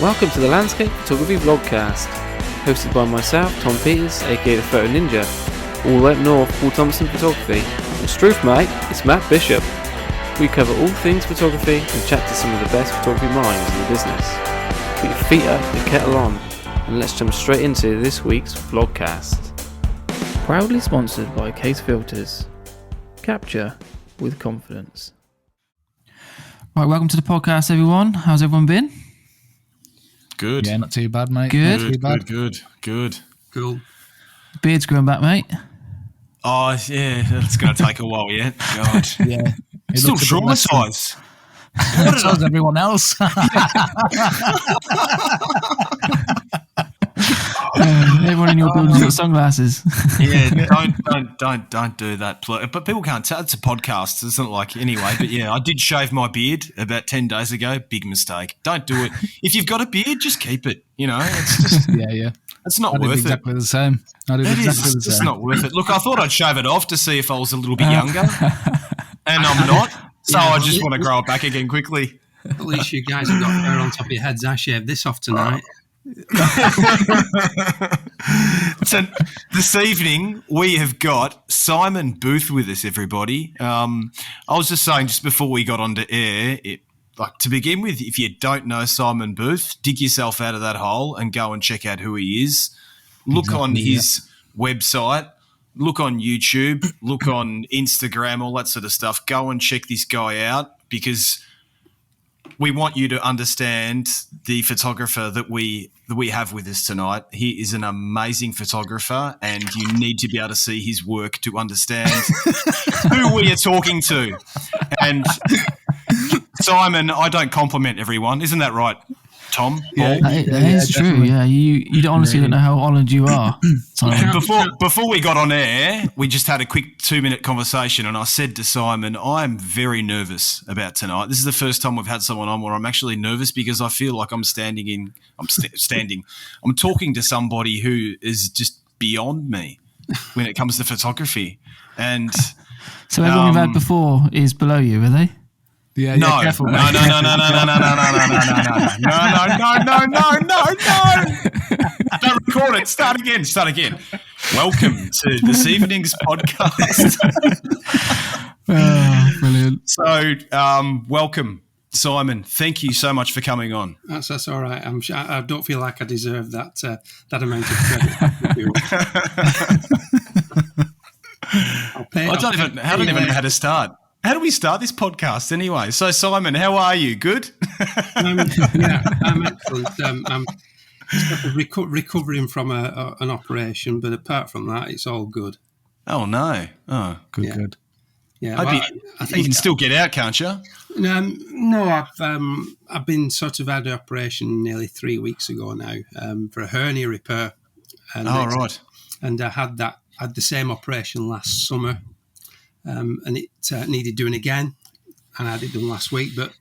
Welcome to the Landscape Photography Vlogcast, hosted by myself, Tom Peters, aka the Photo Ninja, all up north, Paul Thompson Photography, and Struth mate, it's Matt Bishop. We cover all things photography and chat to some of the best photography minds in the business. Put your feet up, your kettle on, and let's jump straight into this week's Vlogcast. Proudly sponsored by Case Filters. Capture with confidence. Right, welcome to the podcast, everyone. How's everyone been? Good. Yeah, not too bad, mate. Good. Good. Cool. Beard's growing back, mate. Oh, yeah, it's going to take a while yet. God. Yeah. Still traumatised. So is everyone else. Everyone in your building's got sunglasses. Yeah, don't do that. But people can't tell. It's a podcast. It's not like anyway. But yeah, I did shave my beard about 10 days ago. Big mistake. Don't do it. If you've got a beard, just keep it. You know, it's just yeah. It's not worth exactly the same. It's just not worth it. Look, I thought I'd shave it off to see if I was a little bit younger, and I'm not. So I just want to grow it back again quickly. At least you guys have got hair on top of your heads. I shaved this off tonight. So this evening we have got Simon Booth with us, everybody. I was just saying just before we got onto air, to begin with, if you don't know Simon Booth, dig yourself out of that hole and go and check out who he is. Look on his website, look on YouTube, look on Instagram, all that sort of stuff. Go and check this guy out because we want you to understand the photographer that we have with us tonight. He is an amazing photographer, and you need to be able to see his work to understand who we are talking to. And Simon, I don't compliment everyone, isn't that right, Tom? Yeah, that is true. Definitely. Yeah, you honestly don't know how honoured you are. Simon. Before we got on air, we just had a quick 2-minute conversation, and I said to Simon, I'm very nervous about tonight. This is the first time we've had someone on where I'm actually nervous because I feel like I'm I'm talking to somebody who is just beyond me when it comes to photography. And so everyone you've had before is below you, are they? Yeah, no. Careful, No. mate. Don't record it. Start again. Welcome to this evening's podcast. Oh, brilliant. So, welcome, Simon. Thank you so much for coming on. That's all right. I don't feel like I deserve that amount of credit. I don't even know how to start. How do we start this podcast anyway? So, Simon, how are you? Good? I'm excellent. I'm sort of recovering from an operation, but apart from that, it's all good. Oh, no. Oh, Good. Yeah, I think you can still get out, can't you? No, I've been sort of had an operation nearly 3 weeks ago now for a hernia repair. And right. And I had the same operation last summer. And it needed doing again, and I had it done last week. But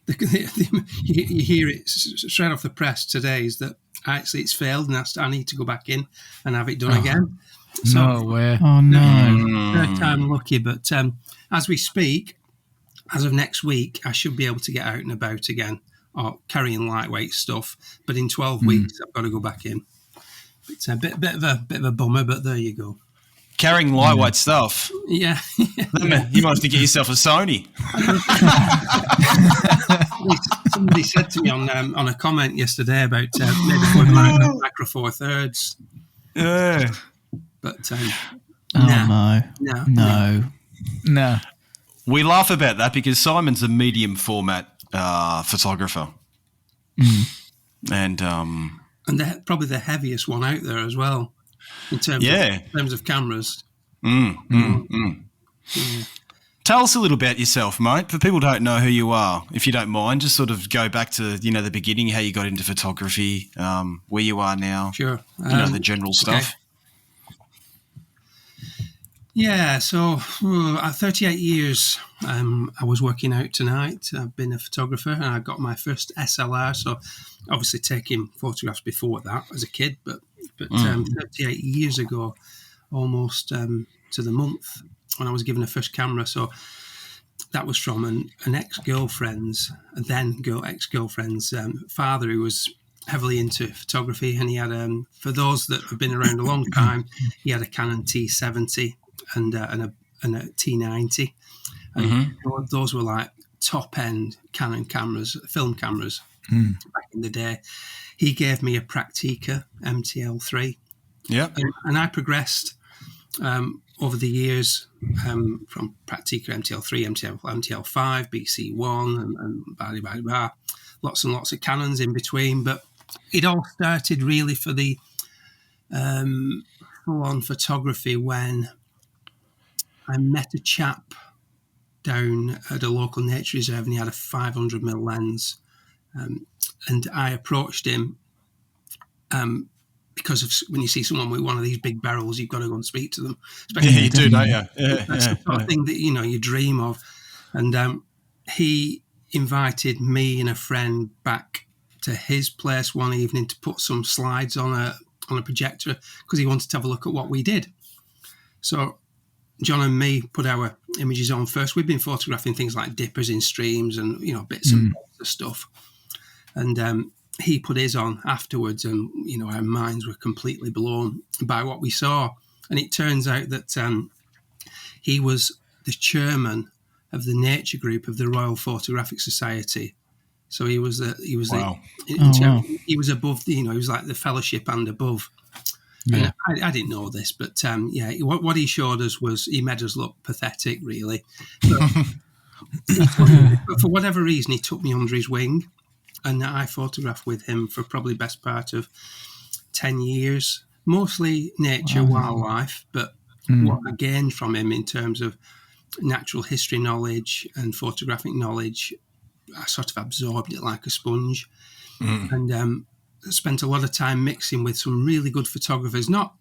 you hear it straight off the press today is that actually it's failed, and I need to go back in and have it done again. So, No way. Oh, no. Third time lucky, but as we speak, as of next week, I should be able to get out and about again, or carrying lightweight stuff. But in 12 weeks, I've got to go back in. It's a bit of a bummer, but there you go. Carrying lightweight stuff. Yeah. You might have to get yourself a Sony. Somebody said to me on a comment yesterday about maybe going Micro Four Thirds. Yeah. But No. We laugh about that because Simon's a medium format photographer. And they're probably the heaviest one out there as well in terms of cameras. Tell us a little about yourself, mate. For people who don't know who you are, if you don't mind, just sort of go back to the beginning, how you got into photography, where you are now. Sure. The general stuff. Yeah, so 38 years I was working out tonight. I've been a photographer and I got my first SLR, so obviously taking photographs before that as a kid, but 38 years ago, almost to the month, when I was given a first camera. So that was from an ex-girlfriend's father, who was heavily into photography, and he had, for those that have been around a long time, he had a Canon T70 and a T90, and those were like top end Canon cameras, film cameras back in the day. He gave me a Praktica MTL3. Yeah. And I progressed over the years from Praktica MTL3, MTL5, BC1, and lots and lots of Canons in between. But it all started really for the full-on photography when I met a chap down at a local nature reserve, and he had a 500mm lens. And I approached him because of when you see someone with one of these big barrels, you've got to go and speak to them. Yeah, you do, don't you? That's the sort of thing that you dream of. And he invited me and a friend back to his place one evening to put some slides on a projector because he wanted to have a look at what we did. So John and me put our images on first. We've been photographing things like dippers in streams and bits and bobs of stuff. And he put his on afterwards, and our minds were completely blown by what we saw. And it turns out that he was the chairman of the nature group of the Royal Photographic Society. So he was Wow. He was above he was like the fellowship and above. Yeah. And I didn't know this, but what he showed us was he made us look pathetic, really. But for whatever reason, he took me under his wing. And I photographed with him for probably best part of 10 years, mostly nature, wildlife, but what I gained from him in terms of natural history knowledge and photographic knowledge, I sort of absorbed it like a sponge, and spent a lot of time mixing with some really good photographers, not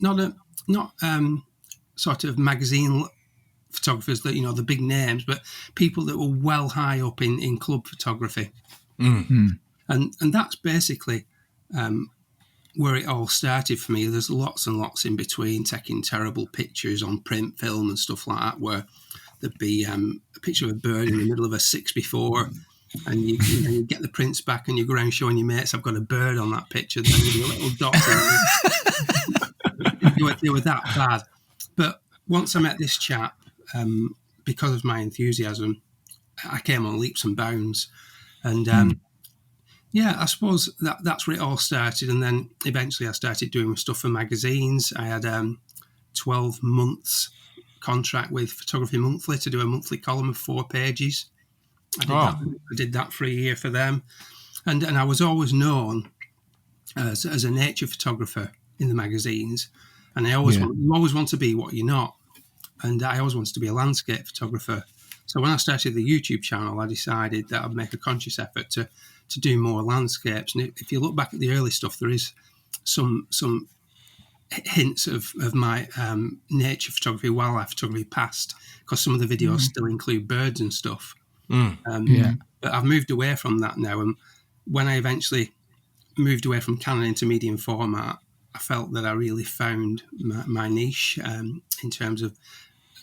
sort of magazine photographers that, the big names, but people that were well high up in club photography. And that's basically where it all started for me. There's lots and lots in between, taking terrible pictures on print film and stuff like that, where there'd be a picture of a bird in the middle of a 6x4, and you get the prints back and you go around showing your mates, I've got a bird on that picture, then there'd be a little dot in it. They were that bad. But once I met this chap, because of my enthusiasm, I came on leaps and bounds. And I suppose that's where it all started. And then eventually I started doing stuff for magazines. I had 12 months contract with Photography Monthly to do a monthly column of 4 pages. I did that for a year for them. And I was always known as a nature photographer in the magazines. And you always want to be what you're not. And I always wanted to be a landscape photographer. So when I started the YouTube channel, I decided that I'd make a conscious effort to do more landscapes. And if you look back at the early stuff, there is some hints of my nature photography, wildlife photography past, because some of the videos still include birds and stuff. But I've moved away from that now. And when I eventually moved away from Canon into medium format, I felt that I really found my niche in terms of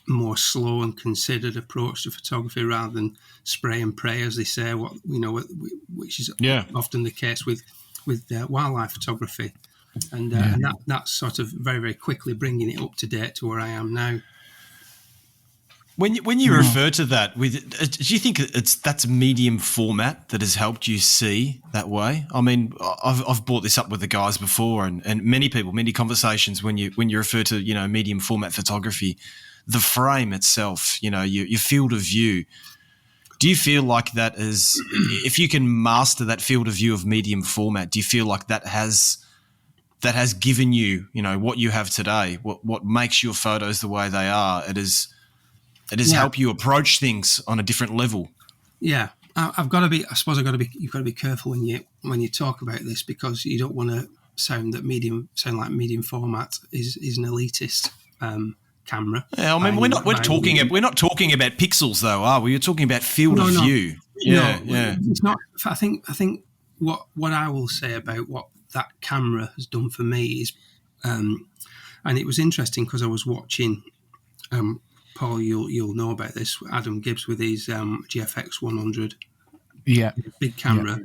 more slow and considered approach to photography rather than spray and pray, as they say, which is often the case with wildlife photography. And that's sort of very, very quickly bringing it up to date to where I am now. When you refer to that, do you think that's medium format that has helped you see that way? I mean, I've brought this up with the guys before, and many conversations when you refer to medium format photography, the frame itself, your field of view. Do you feel like that is, if you can master that field of view of medium format, do you feel like that has given you, what you have today, what makes your photos the way they are? It has helped you approach things on a different level. Yeah, you've got to be careful when you talk about this, because you don't want to sound like medium format is an elitist camera. Yeah, I mean, we're not talking about pixels though, are we? You're talking about field of view. Yeah. It's not. I think what I will say about what that camera has done for me is, and it was interesting because I was watching. Paul, you'll know about this. Adam Gibbs with his GFX 100, big camera. Yeah.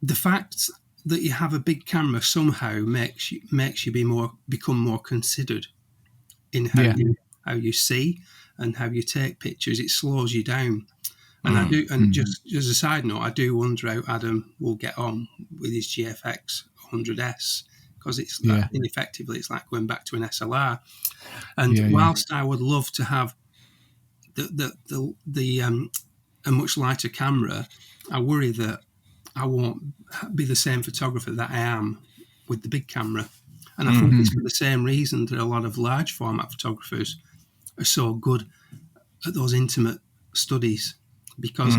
The fact that you have a big camera somehow makes you become more considered in how you see and how you take pictures. It slows you down. And I do, and just as a side note, I do wonder how Adam will get on with his GFX 100S, because it's like, ineffectively, it's like going back to an SLR. And whilst I would love to have a much lighter camera, I worry that I won't be the same photographer that I am with the big camera. And I think it's for the same reason that a lot of large format photographers are so good at those intimate studies, because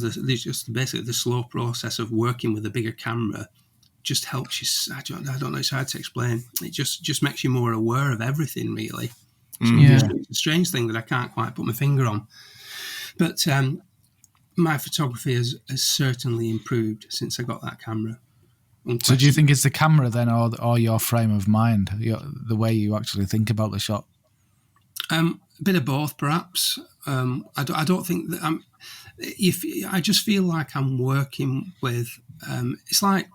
there's just basically the slow process of working with a bigger camera just helps you. I don't know, it's hard to explain. It just makes you more aware of everything, really. It's a strange thing that I can't quite put my finger on. But my photography has certainly improved since I got that camera. So do you think it's the camera then, or your frame of mind, the way you actually think about the shot? A bit of both, perhaps. I don't think that I just feel like I'm working with. It's like,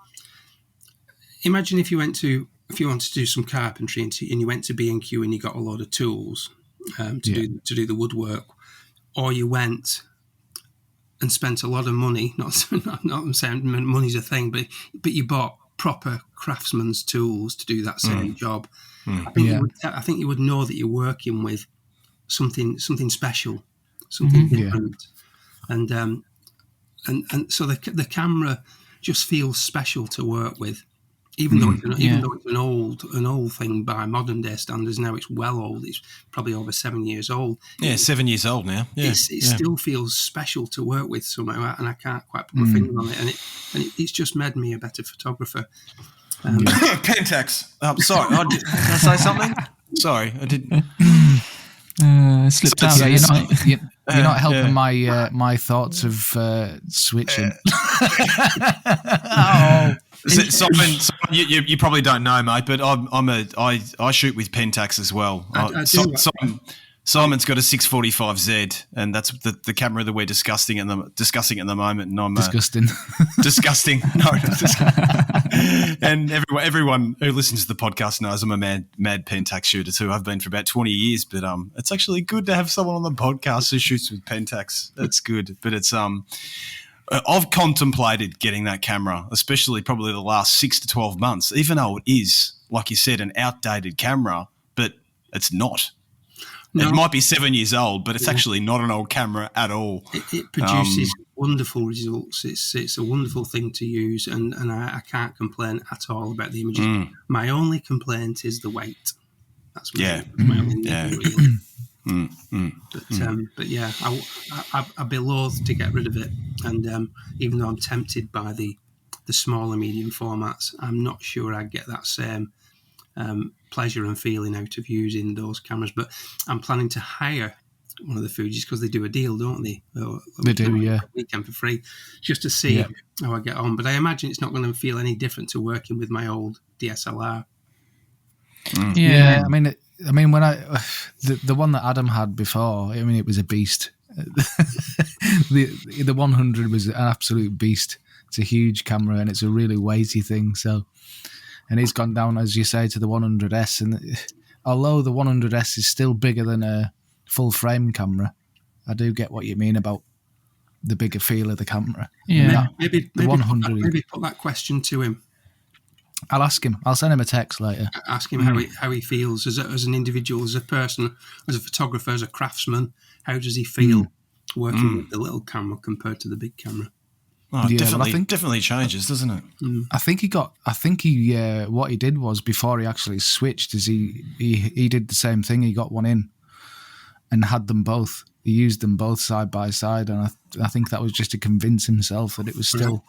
imagine if you wanted to do some carpentry and you went to B&Q and you got a load of tools to do the woodwork, or you went and spent a lot of money. Not saying money's a thing, but you bought proper craftsman's tools to do that same job. I think you would know that you're working with something special, something different, and so the camera just feels special to work with. Even though it's an old thing by modern day standards now, it's well old. It's probably over 7 years old. Yeah, 7 years old now. Yeah, it still feels special to work with somehow, and I can't quite put my finger on it. And it's just made me a better photographer. Pentax. Sorry, did I say something? Sorry, I didn't. Slipped out. You're not helping my thoughts of switching. Simon, you probably don't know, mate, but I shoot with Pentax as well. I do. Simon's got a 645Z, and that's the camera that we're discussing at the moment. And I'm disgusting. Disgusting. No, and everyone who listens to the podcast knows I'm a mad Pentax shooter too. I've been for about 20 years, but it's actually good to have someone on the podcast who shoots with Pentax. That's good, but it's I've contemplated getting that camera, especially probably the last 6 to 12 months, even though it is, like you said, an outdated camera, but it's not. No. It might be 7 years old, but it's actually not an old camera at all. It produces wonderful results. It's a wonderful thing to use, and I can't complain at all about the images. My only complaint is the weight. That's my only really. But yeah, I'd be loath to get rid of it, and even though I'm tempted by the smaller medium formats, I'm not sure I'd get that same pleasure and feeling out of using those cameras. But I'm planning to hire one of the Fujis, because they do a deal, don't they? They do, yeah. Weekend for free, just to see how I get on. But I imagine it's not going to feel any different to working with my old DSLR. Yeah, I mean, when the one that Adam had before, I mean, it was a beast. the 100 was an absolute beast. It's a huge camera and it's a really weighty thing. So, and it's gone down, as you say, to the 100S. And although the 100S is still bigger than a full frame camera, I do get what you mean about the bigger feel of the camera. Yeah, maybe 100. Maybe put that question to him. I'll ask him. I'll send him a text later. Ask him how he feels as an individual, as a person, as a photographer, as a craftsman. How does he feel working with the little camera compared to the big camera? Oh, yeah, definitely changes, doesn't it? I think what he did was, before he actually switched, is he did the same thing. He got one in and had them both. He used them both side by side, and I think that was just to convince himself that it was still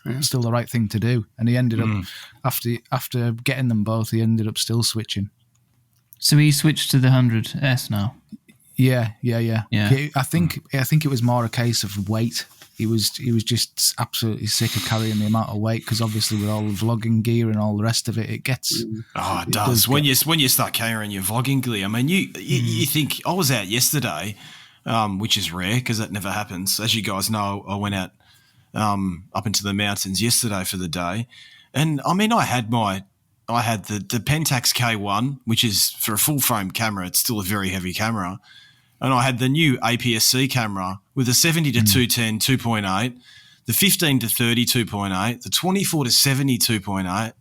the right thing to do. And he ended up, after getting them both, he ended up still switching. So he switched to the 100S now. Yeah. I think it was more a case of weight. He was just absolutely sick of carrying the amount of weight, because obviously with all the vlogging gear and all the rest of it, it gets. Oh, it does. When you start carrying your vlogging gear, I mean, you think. I was out yesterday, which is rare because that never happens. As you guys know, I went out up into the mountains yesterday for the day, And I mean, I had the Pentax K1, which is for a full frame camera. It's still a very heavy camera. And I had the new APS-C camera with a 70 to 210 2.8, the 15 to 30 2.8, the 24 to 70 2.8,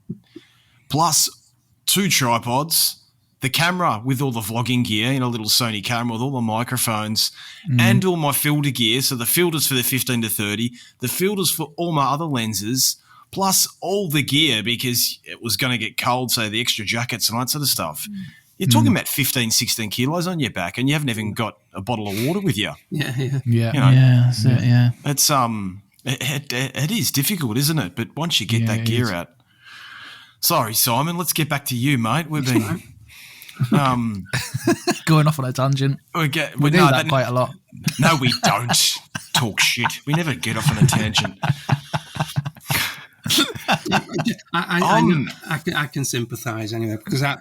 plus 2 tripods, the camera with all the vlogging gear in a little Sony camera with all the microphones and all my filter gear. So the filters for the 15 to 30, the filters for all my other lenses, plus all the gear because it was going to get cold, so the extra jackets and that sort of stuff. You're talking about 15, 16 kilos on your back and you haven't even got a bottle of water with you. Yeah. That's it, yeah. It's it is difficult, isn't it? But once you get that gear out. Sorry, Simon, let's get back to you, mate. We've been going off on a tangent. We do that quite a lot. No, we don't talk shit. We never get off on a tangent. I can sympathise anyway because I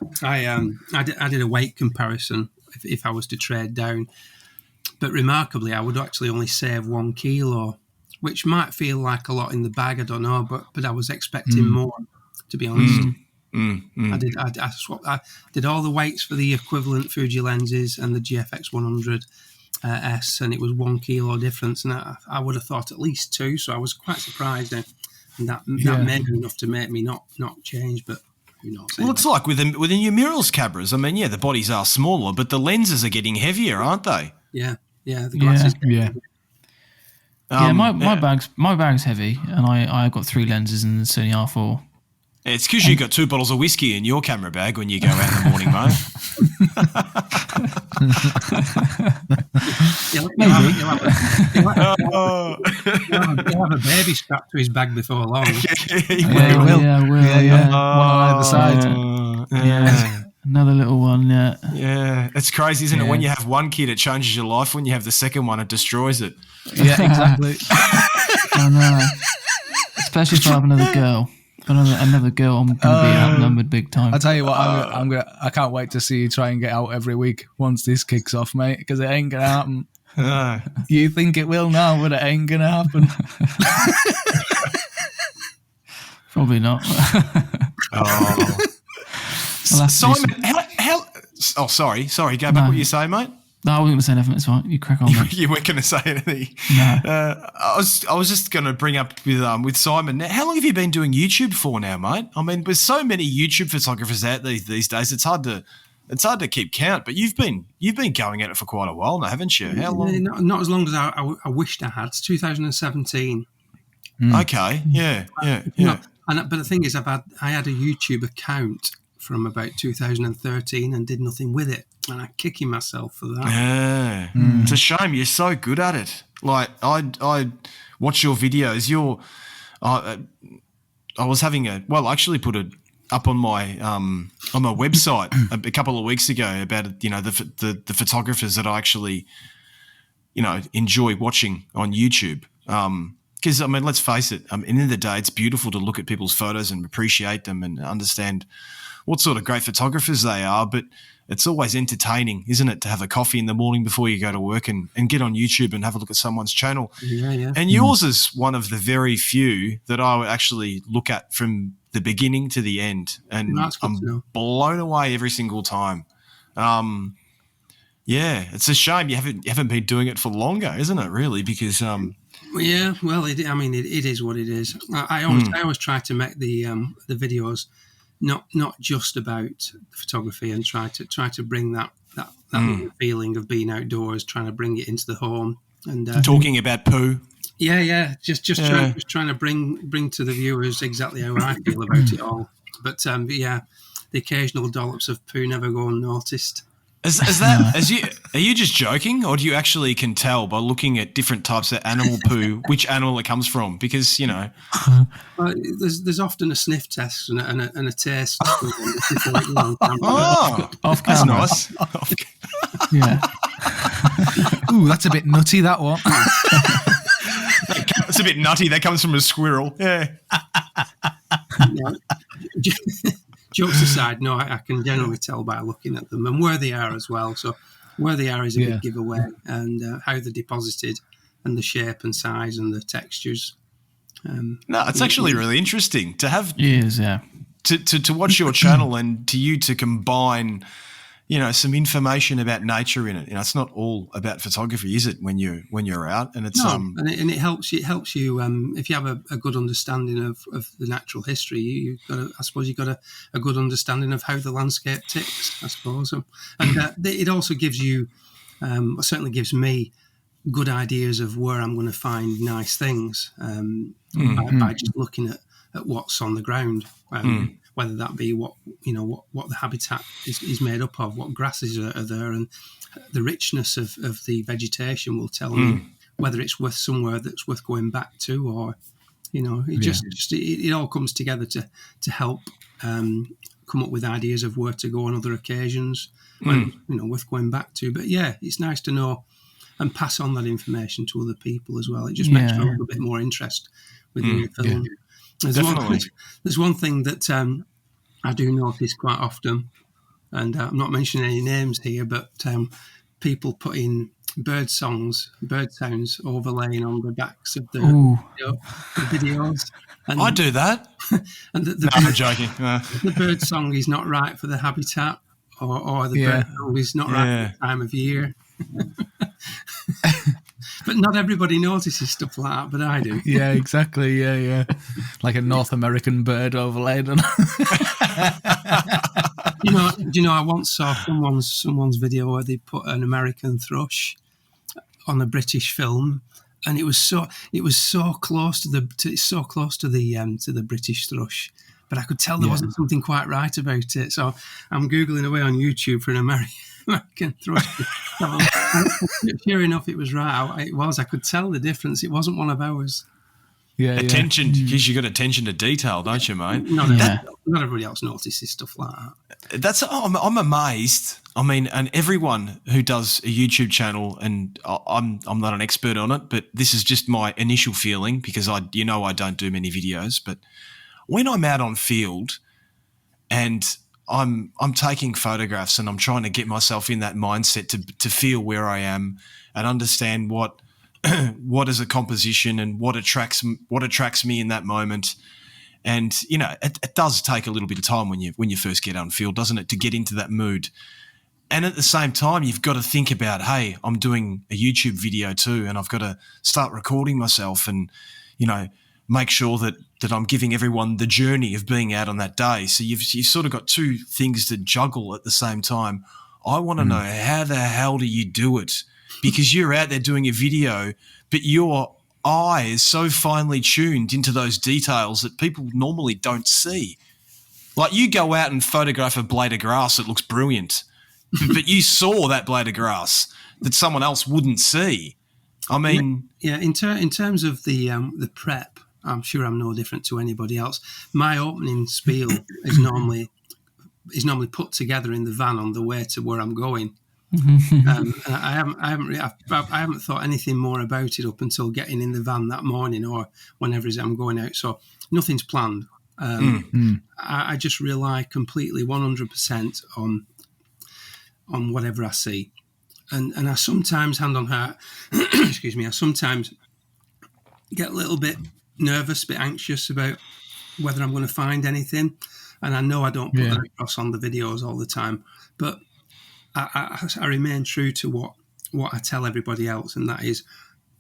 did a weight comparison if I was to trade down, but remarkably I would actually only save 1 kilo, which might feel like a lot in the bag. I don't know, but I was expecting more, to be honest. I did all the weights for the equivalent Fuji lenses and the GFX 100 S, and it was 1 kilo difference, and I would have thought at least 2. So I was quite surprised. And that may be enough to make me not change, but who knows? Well, it's like with the new mirrorless cameras. I mean, yeah, the bodies are smaller, but the lenses are getting heavier, aren't they? Yeah. The glasses. Yeah. My bag's heavy, and I got 3 lenses and it's only R4. It's because you got 2 bottles of whiskey in your camera bag when you go out in the morning, mate. He'll have a baby strapped to his bag before long. He will. Yeah. One on either side. Yeah. Another little one, yeah. Yeah. It's crazy, isn't it? When you have one kid, it changes your life. When you have the second one, it destroys it. Yeah, exactly. I know. Especially if I have another girl. Another girl, I'm going to be outnumbered big time. I tell you what, I can't wait to see you try and get out every week once this kicks off, mate, because it ain't going to happen. You think it will now, but it ain't going to happen. Probably not. Simon, how? Oh, sorry. Go back. What you say, mate? No, I wasn't going to say anything. It's fine. You crack on, mate. You weren't going to say anything. No. I was just going to bring up with Simon. Now, how long have you been doing YouTube for now, mate? I mean, with so many YouTube photographers out these days, it's hard to keep count. But you've been going at it for quite a while now, haven't you? How long? Not as long as I wished I had. It's 2017. Okay. Yeah. But the thing is, I had a YouTube account from about 2013 and did nothing with it. And I'm kicking myself for that. Yeah. It's a shame. You're so good at it. Like, I watch your videos. I was having I actually put it up on my website a couple of weeks ago about, the photographers that I actually, enjoy watching on YouTube. Because, I mean, let's face it, at the end of the day, it's beautiful to look at people's photos and appreciate them and understand what sort of great photographers they are, but it's always entertaining, isn't it, to have a coffee in the morning before you go to work and get on YouTube and have a look at someone's channel. Yeah. And yours is one of the very few that I would actually look at from the beginning to the end, and I'm blown away every single time. It's a shame you haven't been doing it for longer, isn't it, really? Because yeah, well, it is what it is. I always try to make the videos not just about photography, and try to bring that feeling of being outdoors, trying to bring it into the home and talking about poo. Yeah, just trying to bring to the viewers exactly how I feel about it all. But the occasional dollops of poo never go unnoticed. Are you just joking, or do you actually can tell by looking at different types of animal poo which animal it comes from? Because well, there's often a sniff test and a taste. Off that's camera. nice. Yeah. Ooh, that's a bit nutty, that one. It's a bit nutty. That comes from a squirrel. Yeah. Jokes aside, no, I can generally tell by looking at them and where they are as well. So where they are is a big giveaway, and how they're deposited and the shape and size and the textures. No, it's actually really interesting to have It is, yeah. to watch your channel and to combine, some information about nature in it. It's not all about photography, is it? When you're out, and it's and it helps you. It helps you if you have a good understanding of the natural history. You've got a good understanding of how the landscape ticks, I suppose, and it also gives you, certainly gives me, good ideas of where I'm going to find nice things by just looking at what's on the ground, whether that be what the habitat is made up of, what grasses are there, and the richness of the vegetation will tell me whether it's worth somewhere that's worth going back to, or it all comes together to help come up with ideas of where to go on other occasions, worth going back to. But yeah, it's nice to know and pass on that information to other people as well. It just makes for a little bit more interest within the film. Definitely. There's one thing that I do notice quite often, and I'm not mentioning any names here, but people putting bird sounds overlaying on the backs of the videos. And I do that. And I'm joking. the bird song is not right for the habitat, or the bird song is not right for the time of year. But not everybody notices stuff like that, but I do. Yeah, exactly. Yeah. Like a North American bird overlaid on. I once saw someone's video where they put an American thrush on a British film, and it was so close to the British thrush, but I could tell there wasn't something quite right about it. So I'm googling away on YouTube for an American thrush. Sure enough, it was right. It was. I could tell the difference. It wasn't one of ours. Yeah, attention, because you got attention to detail, don't you, mate? Not everybody else notices stuff like that. I'm amazed. I mean, and everyone who does a YouTube channel, and I'm not an expert on it, but this is just my initial feeling, because I don't do many videos, but when I'm out on field and I'm taking photographs and I'm trying to get myself in that mindset to feel where I am and understand what is a composition and what attracts me in that moment. And it does take a little bit of time when you first get on field, doesn't it, to get into that mood. And at the same time, you've got to think about, hey, I'm doing a YouTube video too, and I've got to start recording myself and make sure that I'm giving everyone the journey of being out on that day. So you've sort of got two things to juggle at the same time. I want to know, how the hell do you do it? Because you're out there doing a video, but your eye is so finely tuned into those details that people normally don't see. Like, you go out and photograph a blade of grass that looks brilliant, but you saw that blade of grass that someone else wouldn't see. I mean, in terms of the prep, I'm sure I'm no different to anybody else. My opening spiel is normally put together in the van on the way to where I'm going. I haven't thought anything more about it up until getting in the van that morning or whenever I'm going out. So nothing's planned. I just rely completely 100% on whatever I see. And I sometimes, hand on heart, excuse me, I sometimes get a little bit nervous, a bit anxious about whether I'm going to find anything. And I know I don't put that across on the videos all the time, but I remain true to what I tell everybody else, and that is,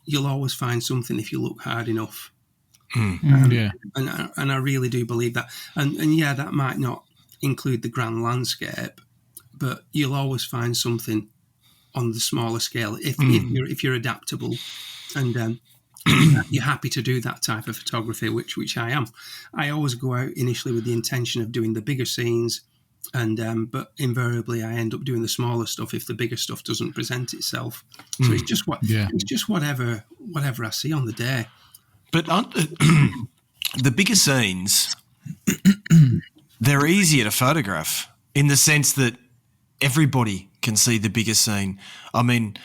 you'll always find something if you look hard enough. And I really do believe that. And that might not include the grand landscape, but you'll always find something on the smaller scale if you're adaptable and you're happy to do that type of photography, which I am. I always go out initially with the intention of doing the bigger scenes, and but invariably I end up doing the smaller stuff if the bigger stuff doesn't present itself. So it's just whatever I see on the day. But the bigger scenes, they're easier to photograph in the sense that everybody can see the bigger scene. I mean,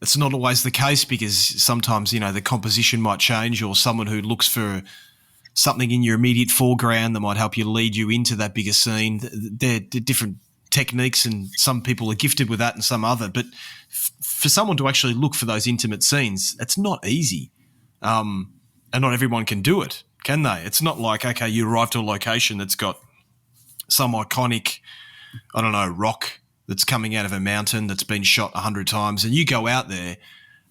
it's not always the case, because sometimes, the composition might change, or someone who looks for something in your immediate foreground that might help you lead you into that bigger scene. They're different techniques, and some people are gifted with that and some other. But for someone to actually look for those intimate scenes, it's not easy. And and not everyone can do it, can they? It's not like, okay, you arrive to a location that's got some iconic, I don't know, rock that's coming out of a mountain that's been shot 100 times, and you go out there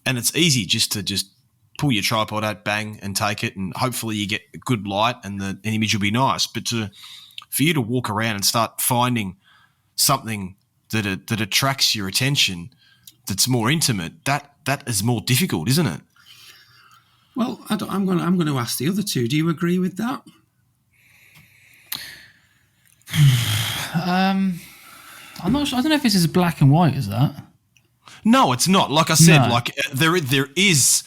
and it's easy just to pull your tripod out, bang, and take it, and hopefully you get good light and the image will be nice. But for you to walk around and start finding something that attracts your attention that's more intimate, that is more difficult, isn't it? Well, I'm going to ask the other two. Do you agree with that? I'm not sure. I don't know if this is black and white. Is that? No, it's not. Like I said, No. there is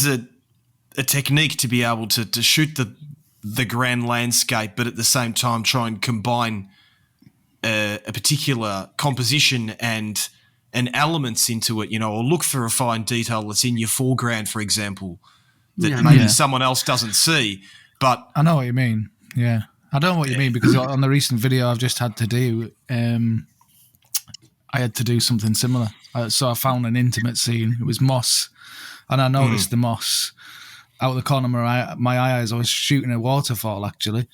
a technique to be able to shoot the grand landscape, but at the same time try and combine a particular composition and elements into it, or look for a fine detail that's in your foreground, for example, that maybe someone else doesn't see. But I know what you mean. Yeah. I don't know what you mean, because on the recent video I've just had to do, I had to do something similar. So I found an intimate scene. It was moss, and I noticed the moss out of the corner of my eye as I was shooting a waterfall, actually.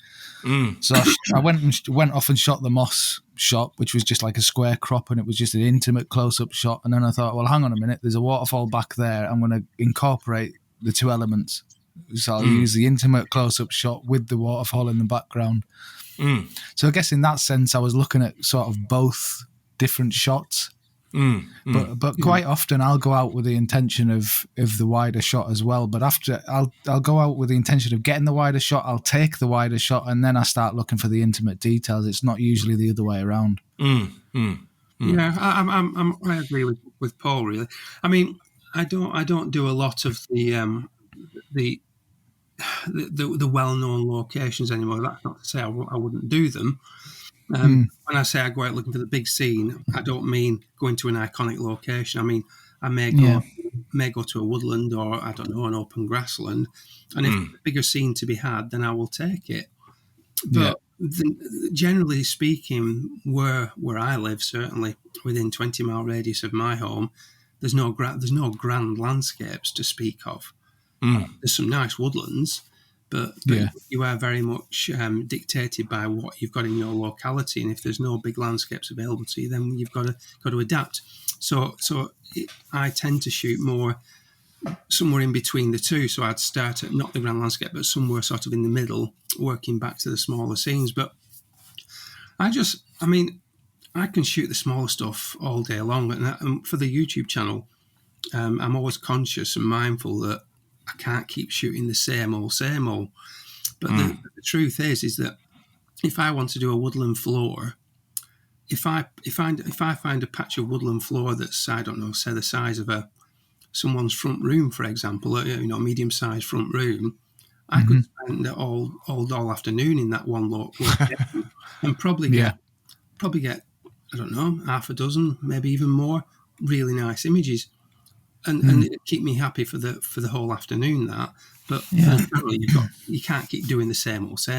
So I went off and shot the moss shot, which was just like a square crop, and it was just an intimate close-up shot. And then I thought, well, hang on a minute, there's a waterfall back there. I'm going to incorporate the two elements. So I'll use the intimate close-up shot with the waterfall in the background. So I guess in that sense, I was looking at sort of both different shots. But quite often I'll go out with the intention of the wider shot as well. But after I'll go out with the intention of getting the wider shot, I'll take the wider shot, and then I start looking for the intimate details. It's not usually the other way around. Yeah, I agree with Paul, really. I mean, I don't do a lot of the well-known locations anymore. That's not to say I wouldn't do them. When I say I go out looking for the big scene, I don't mean going to an iconic location. I mean, I may go to a woodland, or I don't know, an open grassland, and if there's a bigger scene to be had, then I will take it. But generally speaking, where I live, certainly within 20-mile radius of my home, there's no grand landscapes to speak of. There's some nice woodlands, but you are very much dictated by what you've got in your locality, and if there's no big landscapes available to you, then you've got to adapt. So I tend to shoot more somewhere in between the two. So I'd start at not the grand landscape, but somewhere sort of in the middle, working back to the smaller scenes. But I can shoot the smaller stuff all day long, and for the YouTube channel, I'm always conscious and mindful that I can't keep shooting the same old. But the truth is that if I want to do a woodland floor, if I find a patch of woodland floor that's, I don't know, say the size of someone's front room, for example, medium-sized front room, I could spend all afternoon in that one location and probably get I don't know, half a dozen, maybe even more, really nice images. And it keep me happy for the whole afternoon. But you can't keep doing the same old. So,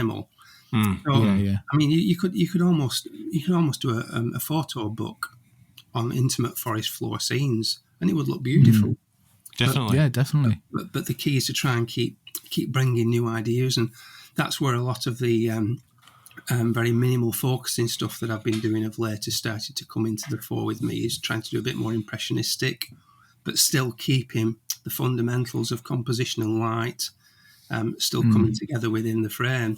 I mean, you could almost do a photo book on intimate forest floor scenes, and it would look beautiful. Definitely, definitely. But the key is to try and keep bringing new ideas, and that's where a lot of the very minimal focusing stuff that I've been doing of late has started to come into the fore with me. Is trying to do a bit more impressionistic, but still keeping the fundamentals of composition and light still coming together within the frame.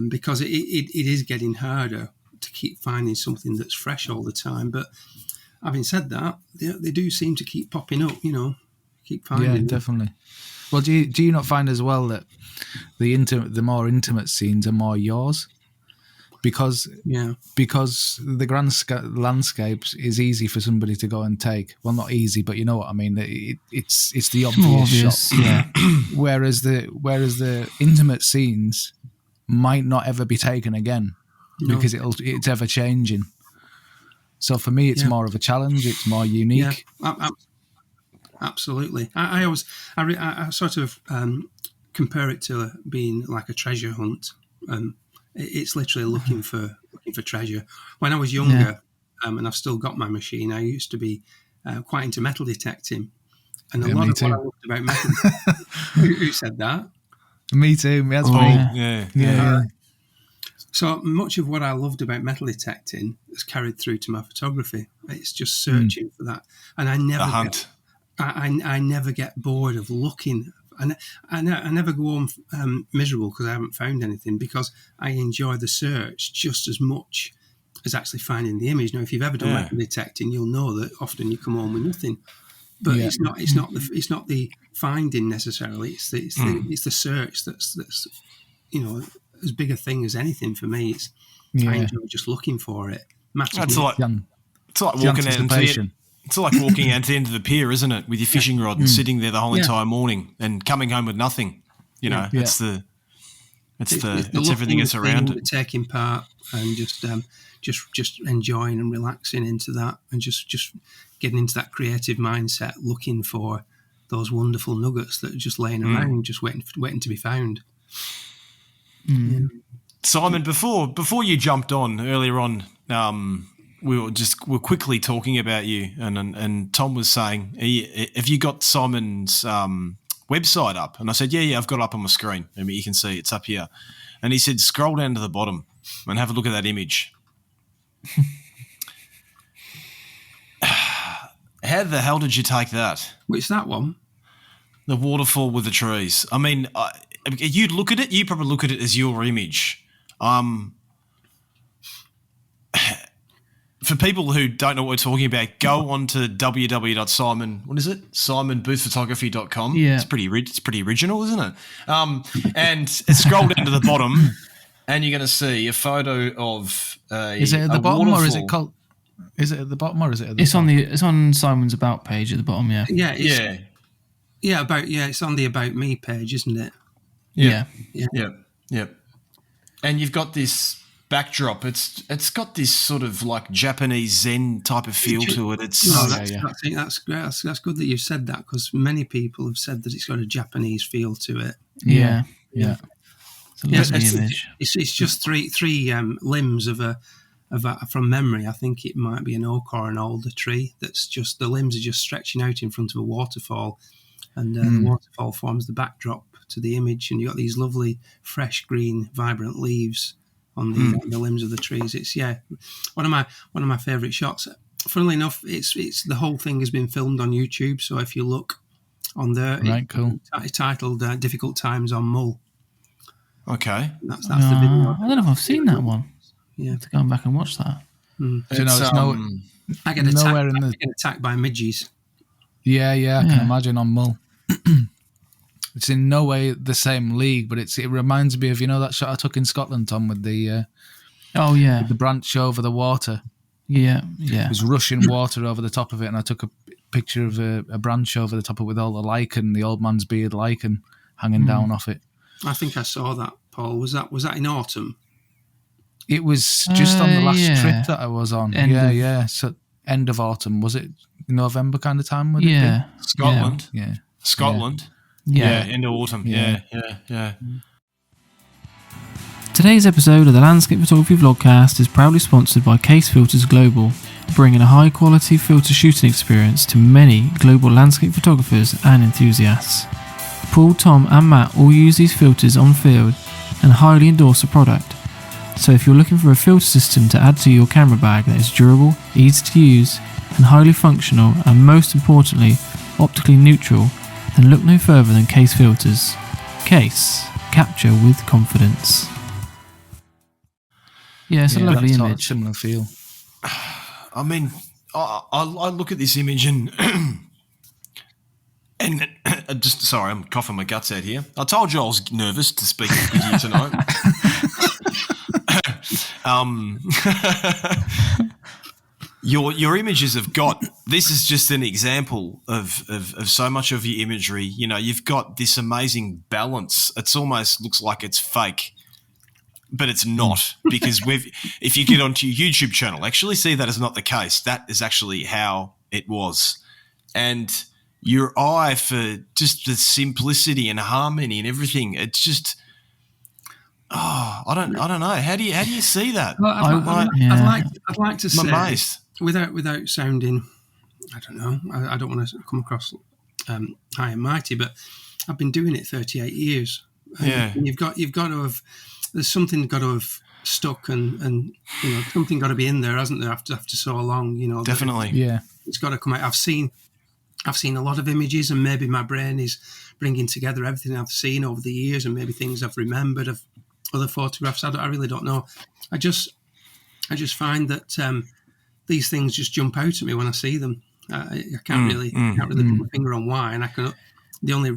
Because it is getting harder to keep finding something that's fresh all the time. But having said that, they do seem to keep popping up, keep finding them. Definitely. Well, do you not find as well that the more intimate scenes are more yours? Because the grand landscapes is easy for somebody to go and take. Well, not easy, but you know what I mean. It's the obvious shot. Yeah. Whereas the intimate scenes might not ever be taken again because it's ever changing. So for me, it's more of a challenge. It's more unique. Yeah, absolutely. I always I sort of compare it to being like a treasure hunt. It's literally looking for treasure. When I was younger, and I've still got my machine, I used to be quite into metal detecting. And a lot of what I loved about metal, Who said that? Me too. That's Oh, me. yeah. Yeah. So much of what I loved about metal detecting has carried through to my photography. It's just searching for that, and I never The hunt. I never get bored of looking. And I never go home miserable because I haven't found anything, because I enjoy the search just as much as actually finding the image. Now, if you've ever done metal detecting, you'll know that often you come home with nothing. But Yeah. it's not the finding necessarily. It's the search that's as big a thing as anything for me. I enjoy just looking for it. It's like walking out anticipation. it's like walking out to the end of the pier, isn't it? With your fishing rod and sitting there the whole entire morning and coming home with nothing. You know, it's everything that's around it. Taking part and just enjoying and relaxing into that, and just getting into that creative mindset, looking for those wonderful nuggets that are just laying around, just waiting to be found. Yeah. Simon, before you jumped on earlier on, we were quickly talking about you, and Tom was saying, have you got Simon's website up? And I said, yeah, I've got it up on my screen. I mean, you can see it's up here. And he said, scroll down to the bottom and have a look at that image. How the hell did you take that? Which that one? The waterfall with the trees. I mean, you'd look at it, you probably look at it as your image. For people who don't know what we're talking about, go on to simonboothphotography.com. Yeah. It's pretty original, isn't it? And scroll down to the bottom, and you're going to see a photo of Is it at the bottom waterfall. or is it called? Is it at the bottom or is it at the It's top? it's on Simon's about page at the bottom. Yeah. It's on the About Me page, isn't it? Yeah. Yep. And you've got this backdrop. It's got this sort of like Japanese Zen type of feel to it. It's that's good that you've said that, because many people have said that it's got a Japanese feel to it. Yeah. It's a lovely image. It's just three limbs of a from memory. I think it might be an oak or an alder tree. That's just, the limbs are just stretching out in front of a waterfall, and the waterfall forms the backdrop to the image. And you got these lovely, fresh, green, vibrant leaves on the limbs of the trees. It's one of my favourite shots. Funnily enough, it's the whole thing has been filmed on YouTube. So if you look on there, cool. It's titled "Difficult Times on Mull." okay. That's the video. I don't know if I've seen that one. Yeah. I have to go back and watch that. I get attacked by midges. Yeah, I can imagine on Mull. It's in no way the same league, but it reminds me of, that shot I took in Scotland, Tom, with the with the branch over the water. Yeah. It was rushing water over the top of it, and I took a picture of a branch over the top of it with all the lichen, the old man's beard lichen hanging down off it. I think I saw that, Paul. Was that in autumn? It was just on the last trip that I was on. So end of autumn. Was it November kind of time? Would it be? Scotland. Yeah. Scotland. Yeah. End of autumn. Yeah. Today's episode of the Landscape Photography Vlogcast is proudly sponsored by Case Filters Global, bringing a high-quality filter shooting experience to many global landscape photographers and enthusiasts. Paul, Tom and Matt all use these filters on field and highly endorse the product. So if you're looking for a filter system to add to your camera bag that is durable, easy to use and highly functional, and most importantly optically neutral, then look no further than Case Filters. Case. Capture with confidence. Yeah, it's a lovely that's image. Similar feel. I mean, I look at this image and just sorry, I'm coughing my guts out here. I told you I was nervous to speak with you tonight. Your images have got, this is just an example of so much of your imagery. You've got this amazing balance. It's almost looks like it's fake, but it's not, because if you get onto your YouTube channel, actually see that is not the case. That is actually how it was. And your eye for just the simplicity and harmony and everything, it's just, I don't know. How do you see that? Well, I'd like to say, I'm amazed. Without sounding, I don't know, I don't want to come across high and mighty, but I've been doing it 38 years. Yeah. And you've got to have, there's something got to have stuck, and something got to be in there, hasn't there? After so long, Definitely. Yeah. it's got to come out. I've seen a lot of images, and maybe my brain is bringing together everything I've seen over the years, and maybe things I've remembered of other photographs. I really don't know. I just find that these things just jump out at me when I see them. I can't really put my finger on why, and the only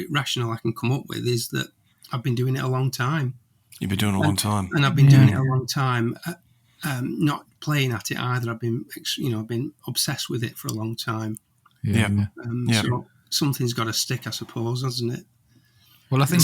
rationale I can come up with is that I've been doing it a long time. You've been doing it a long time. And I've been doing it a long time, not playing at it either. I've been obsessed with it for a long time. Yeah. So something's got to stick, I suppose, hasn't it? Well, I think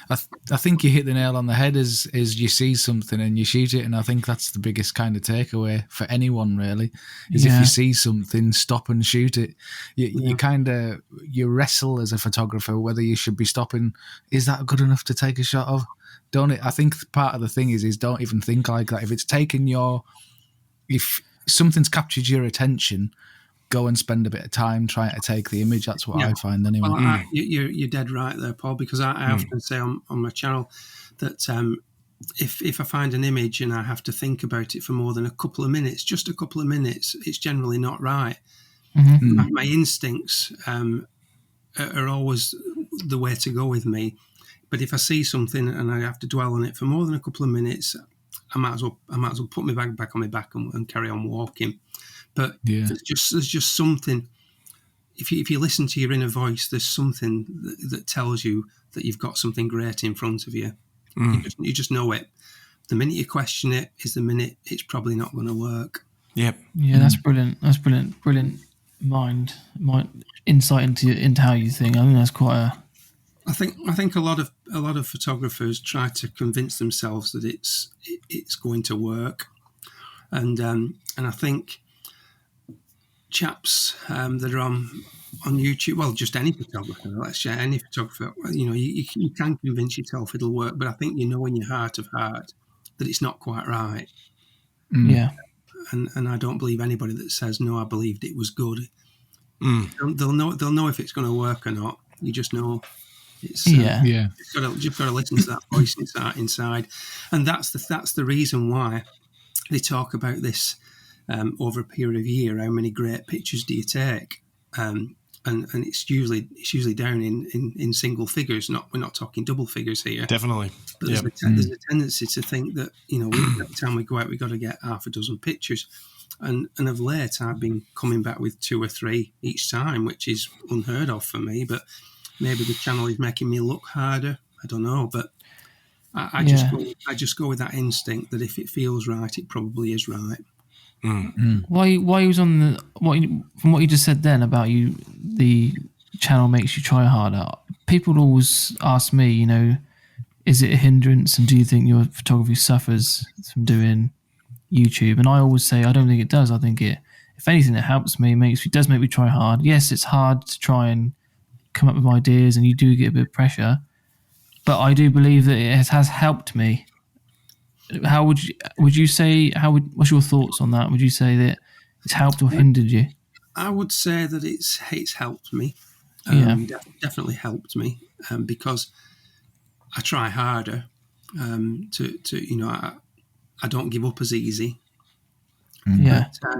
I think you hit the nail on the head as you see something and you shoot it, and I think that's the biggest kind of takeaway for anyone really, is if you see something, stop and shoot it. You wrestle as a photographer whether you should be stopping. Is that good enough to take a shot of? Don't it? I think part of the thing is don't even think like that. If it's if something's captured your attention, go and spend a bit of time trying to take the image. That's what I find anyway. Well, you're dead right there, Paul, because I often say on my channel that if I find an image and I have to think about it for more than a couple of minutes, just a couple of minutes, it's generally not right. My instincts are always the way to go with me. But if I see something and I have to dwell on it for more than a couple of minutes, I might as well put my bag back on my back and carry on walking. But there's just something. If you listen to your inner voice, there's something that tells you that you've got something great in front of you. You just know it. The minute you question it is the minute it's probably not going to work. Yep. Yeah, that's brilliant. That's brilliant. Brilliant mind insight into how you think. I think that's quite a. I think a lot of photographers try to convince themselves that it's going to work, and I think chaps that are on YouTube, well, just any photographer, let's say any photographer, you can convince yourself it'll work, but I think in your heart of heart that it's not quite right. Yeah. And I don't believe anybody that says no, I believed it was good. They'll know if it's going to work or not. You just know. It's you've got to listen to that voice inside, and that's the reason why they talk about this over a period of a year. How many great pictures do you take? And it's usually down in single figures. We're not talking double figures here. Definitely. But there's a tendency to think that every time we go out, we've got to get half a dozen pictures. And of late, I've been coming back with 2 or 3 each time, which is unheard of for me. But maybe the channel is making me look harder. I don't know, but I just go with that instinct that if it feels right, it probably is right. Why you was on from what you just said then about the channel makes you try harder. People always ask me, is it a hindrance, and do you think your photography suffers from doing YouTube? And I always say I don't think it does. I think if anything, it helps me. Does make me try hard. Yes, it's hard to try and come up with ideas, and you do get a bit of pressure, but I do believe that it has helped me. How would you say? What's your thoughts on that? Would you say that it's helped or hindered you? I would say that it's helped me. Definitely helped me because I try harder. I don't give up as easy. Yeah. But,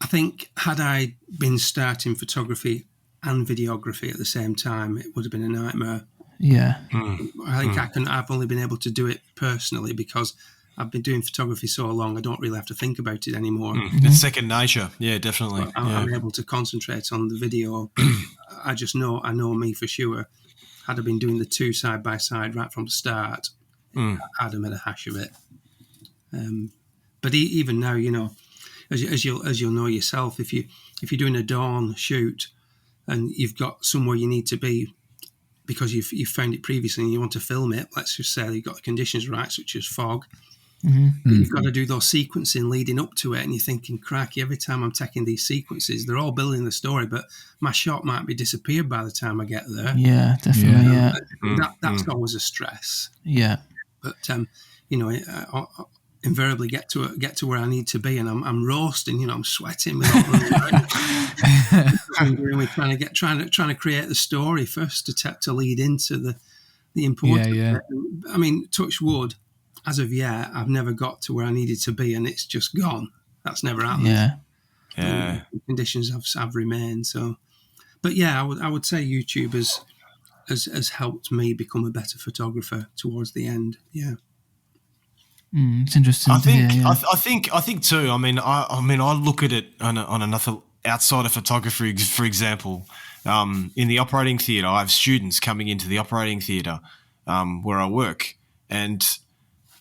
I think had I been starting photography and videography at the same time, it would have been a nightmare. Yeah. I think I've only been able to do it personally because I've been doing photography so long, I don't really have to think about it anymore. It's second nature. Yeah, definitely. I'm able to concentrate on the video. I know me for sure. Had I been doing the 2 side by side right from the start, I'd have made a hash of it. But even now, as you'll know yourself, if you're doing a dawn shoot and you've got somewhere you need to be because you've found it previously and you want to film it, let's just say you've got the conditions right, such as fog. You've got to do those sequencing leading up to it, and you're thinking, cracky, every time I'm taking these sequences, they're all building the story, but my shot might be disappeared by the time I get there. Yeah, definitely. That's always a stress. Yeah. But in invariably get to where I need to be, and I'm roasting. I'm sweating. We're trying to create the story first to lead into the important. Yeah. I mean, touch wood. As of yet, I've never got to where I needed to be, and it's just gone. That's never happened. Yeah. The conditions have remained. So, but yeah, I would say YouTube has helped me become a better photographer towards the end. Yeah. It's interesting I to hear. think, Yeah. I think too. I mean, I look at it on another outside of photography, for example. In the operating theatre, I have students coming into the operating theatre where I work, and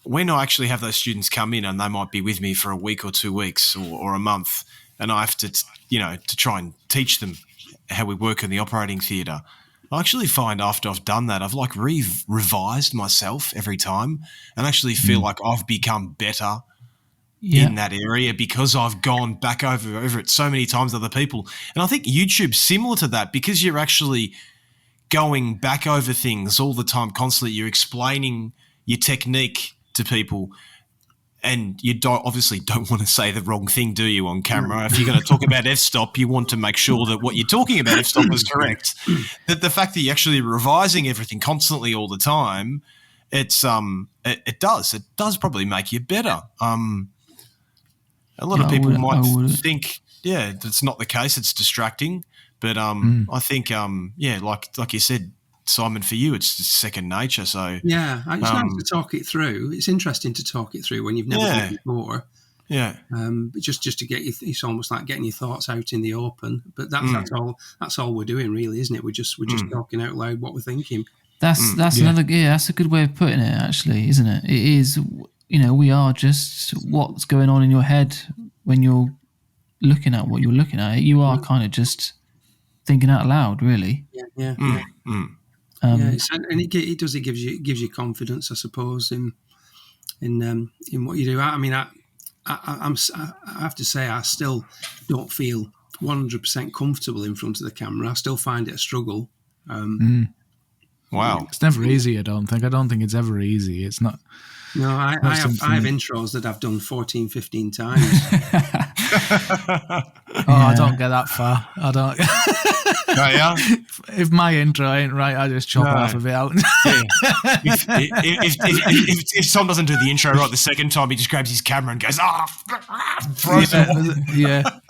when I actually have those students come in, and they might be with me for a week or 2 weeks or a month, and I have to, to try and teach them how we work in the operating theatre. I actually find after I've done that, I've like revised myself every time, and actually feel like I've become better in that area because I've gone back over it so many times with other people. And I think YouTube's similar to that because you're actually going back over things all the time, constantly. You're explaining your technique to people, and you obviously don't want to say the wrong thing, do you, on camera? If you're going to talk about f-stop, you want to make sure that what you're talking about f-stop is correct. That the fact that you're actually revising everything constantly all the time, it does probably make you better. A lot of people might think, that's not the case. It's distracting, but I think, like you said, Simon, for you, it's second nature. So yeah, it's nice to talk it through. It's interesting to talk it through when you've never done it before. Yeah. But just to get it's almost like getting your thoughts out in the open. But that's all we're doing, really, isn't it? We're just talking out loud what we're thinking. That's another. Yeah, that's a good way of putting it, actually, isn't it? It is. We are just what's going on in your head when you're looking at what you're looking at. You are kind of just thinking out loud, really. Yeah. And it gives you confidence, I suppose, in what you do. I mean, I have to say, I still don't feel 100% comfortable in front of the camera. I still find it a struggle. Wow, it's never easy. I don't think it's ever easy. It's not. No, I have intros that I've done 14, 15 times. I don't get that far. I don't. If my intro ain't right, I just chop half of it out. If Tom doesn't do the intro right the second time, he just grabs his camera and goes,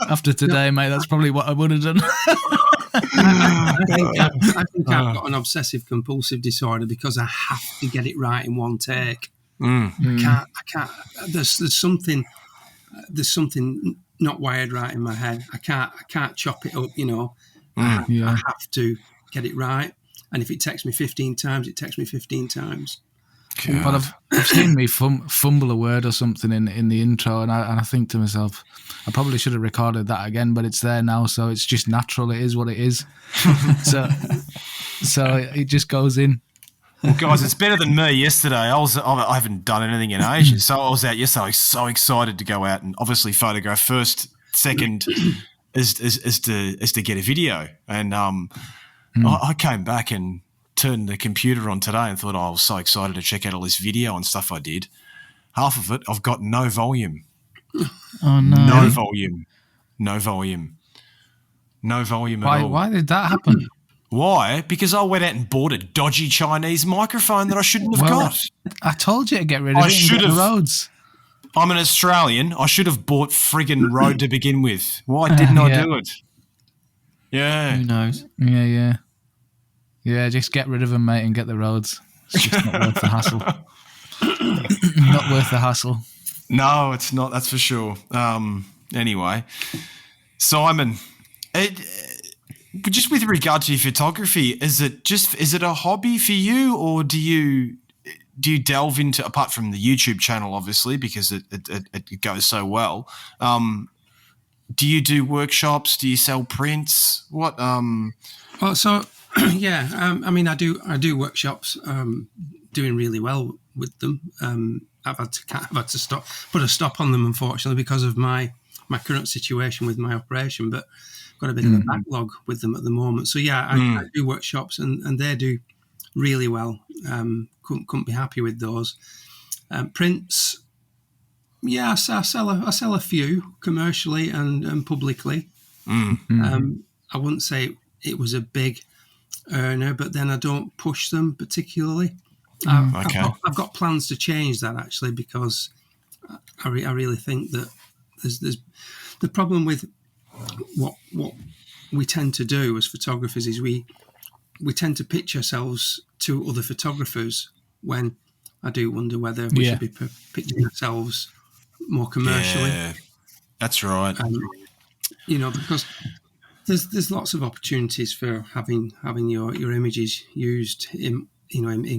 After today, mate, that's probably what I would have done. I think I've got an obsessive compulsive disorder because I have to get it right in one take. I can't. There's something not wired right in my head. I can't chop it up. I have to get it right. And if it takes me 15 times, it takes me 15 times. God. But I've seen me fumble a word or something in the intro, and I think to myself, I probably should have recorded that again, but it's there now, so it's just natural. It is what it is. so it just goes in. Well, guys, it's better than me. Yesterday, I haven't done anything in ages, so I was out yesterday. I was so excited to go out and obviously photograph first. Second is to get a video, and I came back and turned the computer on today and thought, I was so excited to check out all this video and stuff I did. Half of it, I've got no volume. Oh no! No volume at all. Why did that happen? Why? Because I went out and bought a dodgy Chinese microphone that I shouldn't have got. I told you to get rid of it and get the Rhodes. I'm an Australian. I should have bought friggin' Rode to begin with. Why didn't I do it? Yeah. Who knows? Yeah. Yeah, just get rid of them, mate, and get the Rhodes. It's just not worth the hassle. Not worth the hassle. No, it's not. That's for sure. Anyway, Simon, just with regard to your photography, is it a hobby for you, or do you delve into, apart from the YouTube channel, obviously, because it goes so well? Do you do workshops? Do you sell prints? What? Well, so yeah, I mean, I do workshops, doing really well with them. I've had to put a stop on them, unfortunately, because of my current situation with my operation. But I've got a bit of a backlog with them at the moment. So yeah, I do workshops, and they do really well. Couldn't be happy with those. Prints, Yeah, I sell a few commercially and publicly. I wouldn't say it was a big earner, but then I don't push them particularly. I've got plans to change that actually, because I really think that there's the problem with what we tend to do as photographers is we tend to pitch ourselves to other photographers, when I do wonder whether we should be pitching ourselves more commercially. Yeah, that's right. Because there's lots of opportunities for having your images used in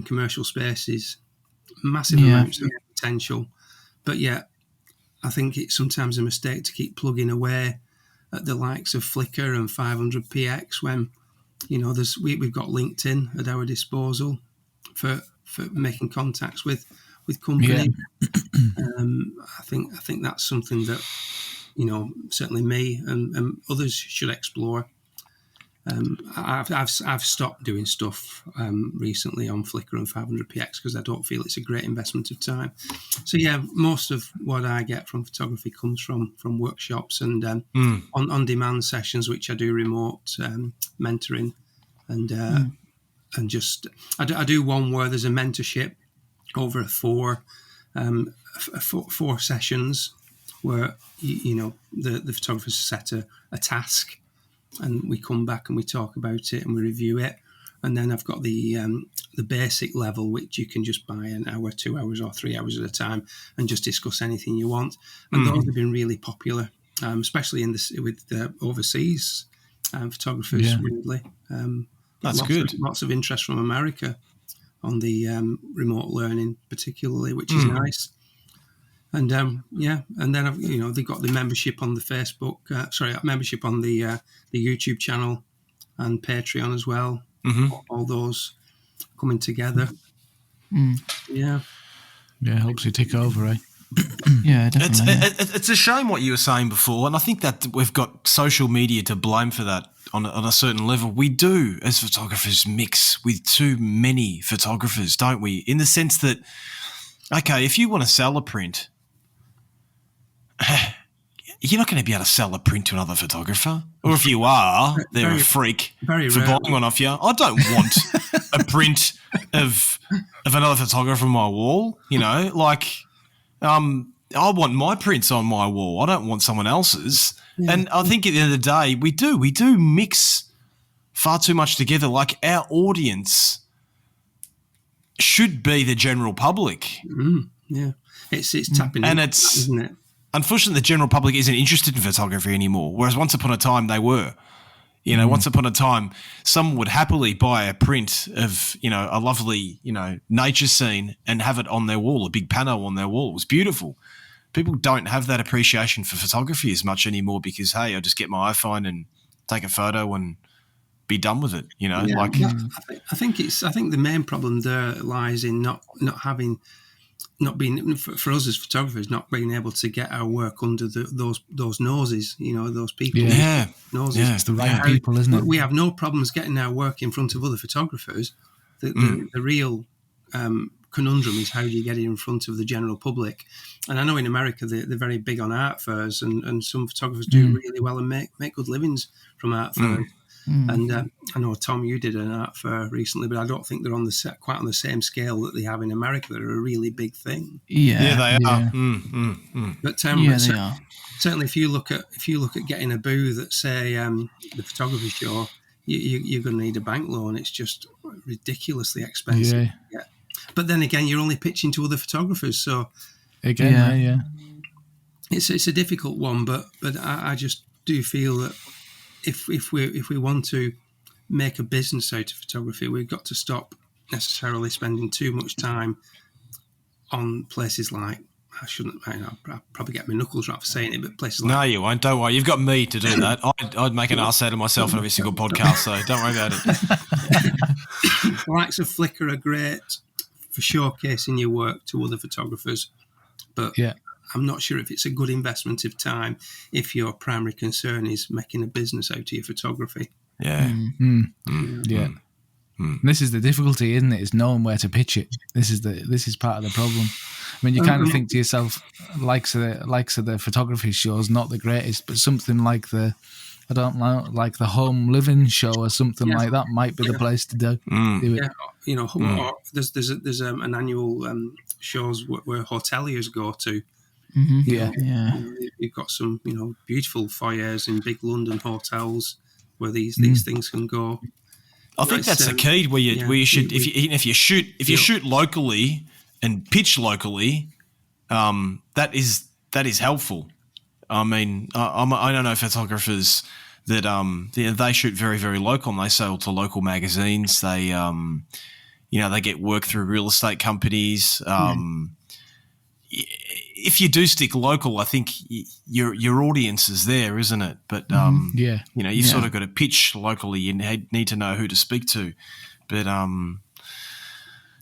commercial spaces, massive amounts of potential, but yet I think it's sometimes a mistake to keep plugging away at the likes of Flickr and 500px when we've got LinkedIn at our disposal for making contacts with companies. I think that's something that certainly me and others should explore. I've stopped doing stuff recently on Flickr and 500px because I don't feel it's a great investment of time. So yeah, most of what I get from photography comes from workshops and on-demand sessions, which I do remote mentoring, and just I do one where there's a mentorship over four sessions where the photographers set a task, and we come back and we talk about it and we review it. And then I've got the basic level, which you can just buy an hour, 2 hours, or 3 hours at a time, and just discuss anything you want. And those have been really popular, especially with overseas photographers. Weirdly, that's good. Lots of interest from America on the remote learning, particularly, which is nice. And and then they've got the membership on the Facebook, membership on the YouTube channel and Patreon as well. All those coming together. Yeah, helps you tick over, eh? Yeah, definitely. It's a shame what you were saying before, and I think that we've got social media to blame for that on a certain level. We do, as photographers, mix with too many photographers, don't we? In the sense that, okay, if you want to sell a print, you're not going to be able to sell a print to another photographer. Or if you are, they're a freak for buying one off you. I don't want a print of another photographer on my wall, I want my prints on my wall. I don't want someone else's. Yeah. And I think at the end of the day, we do mix far too much together. Like, our audience should be the general public. Yeah. It's tapping and into that, isn't it? Unfortunately, the general public isn't interested in photography anymore, whereas once upon a time they were. Once upon a time, someone would happily buy a print of, a lovely, nature scene and have it on their wall, a big panel on their wall. It was beautiful. People don't have that appreciation for photography as much anymore because, hey, I'll just get my iPhone and take a photo and be done with it, Yeah, I think the main problem there lies in not being for us as photographers, not being able to get our work under those noses, those people. Noses. Yeah, it's the right people, isn't it? We have no problems getting our work in front of other photographers. The real conundrum is how do you get it in front of the general public? And I know in America they're very big on art fairs, and some photographers do really well and make good livings from art fairs. And I know, Tom, you did an art fair recently, but I don't think they're quite on the same scale that they have in America. They're a really big thing. Yeah, they are. But they are. Certainly, if you look at getting a booth at, say, the photography show, you're going to need a bank loan. It's just ridiculously expensive. Yeah. But then again, you're only pitching to other photographers, so again, it's a difficult one. But I just do feel that if we want to make a business out of photography, we've got to stop necessarily spending too much time on places like, I'll probably get my knuckles right for saying it, but places like... No, you won't. Don't worry. You've got me to do that. I'd make an arse out of myself on every single podcast, so don't worry about it. The likes of Flickr are great for showcasing your work to other photographers, but I'm not sure if it's a good investment of time if your primary concern is making a business out of your photography. Yeah. Yeah. This is the difficulty, isn't it? Is knowing where to pitch it. This is part of the problem. I mean, you kind of think to yourself, likes of the photography shows, not the greatest, but something like the home living show or something like that might be the place to do it. Yeah, or there's an annual shows where hoteliers go to. Mm-hmm. Yeah. You've got some, beautiful foyers in big London hotels where these things can go. I think that's the key where you should if you shoot locally and pitch locally, that is helpful. I mean, I don't know photographers that they shoot very, very local and they sell to local magazines. They they get work through real estate companies. If you do stick local, I think your audience is there, isn't it? But you've sort of got to pitch locally. You need to know who to speak to. But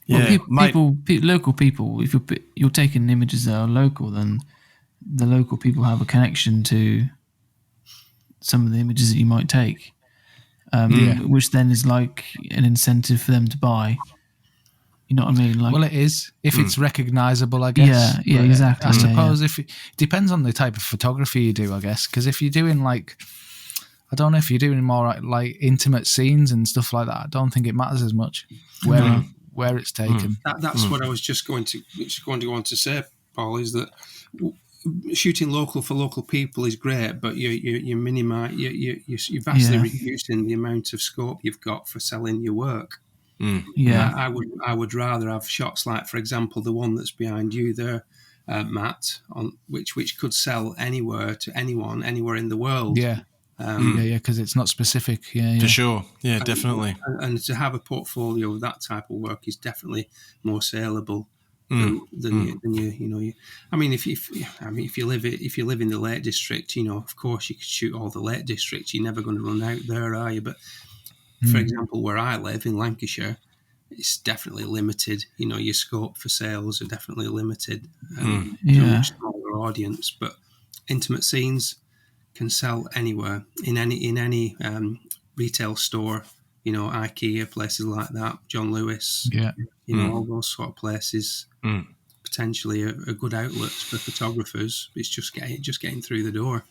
local people. If you're taking images that are local, then the local people have a connection to some of the images that you might take, which then is like an incentive for them to buy. You know what I mean? Like, well, it is if it's recognisable, I guess. Yeah, exactly. I suppose if it depends on the type of photography you do, I guess. Because if you're doing I don't know if you're doing more like intimate scenes and stuff like that, I don't think it matters as much where it's taken. That's what I was just going to go on to say, Paul. Is that shooting local for local people is great, but you're vastly reducing the amount of scope you've got for selling your work. Yeah, I would rather have shots like, for example, the one that's behind you there, Matt, on which could sell anywhere to anyone, anywhere in the world. Yeah, because it's not specific. Yeah, for sure. Yeah, definitely. And to have a portfolio of that type of work is definitely more saleable than you. I mean, if you live in the Lake District, of course you could shoot all the Lake Districts. You're never going to run out there, are you? But for example, where I live in Lancashire, it's definitely limited. Your scope for sales are definitely limited to a much smaller audience. But intimate scenes can sell anywhere in any retail store. IKEA, places like that, John Lewis. All those sort of places potentially are good outlets for photographers. It's just getting through the door.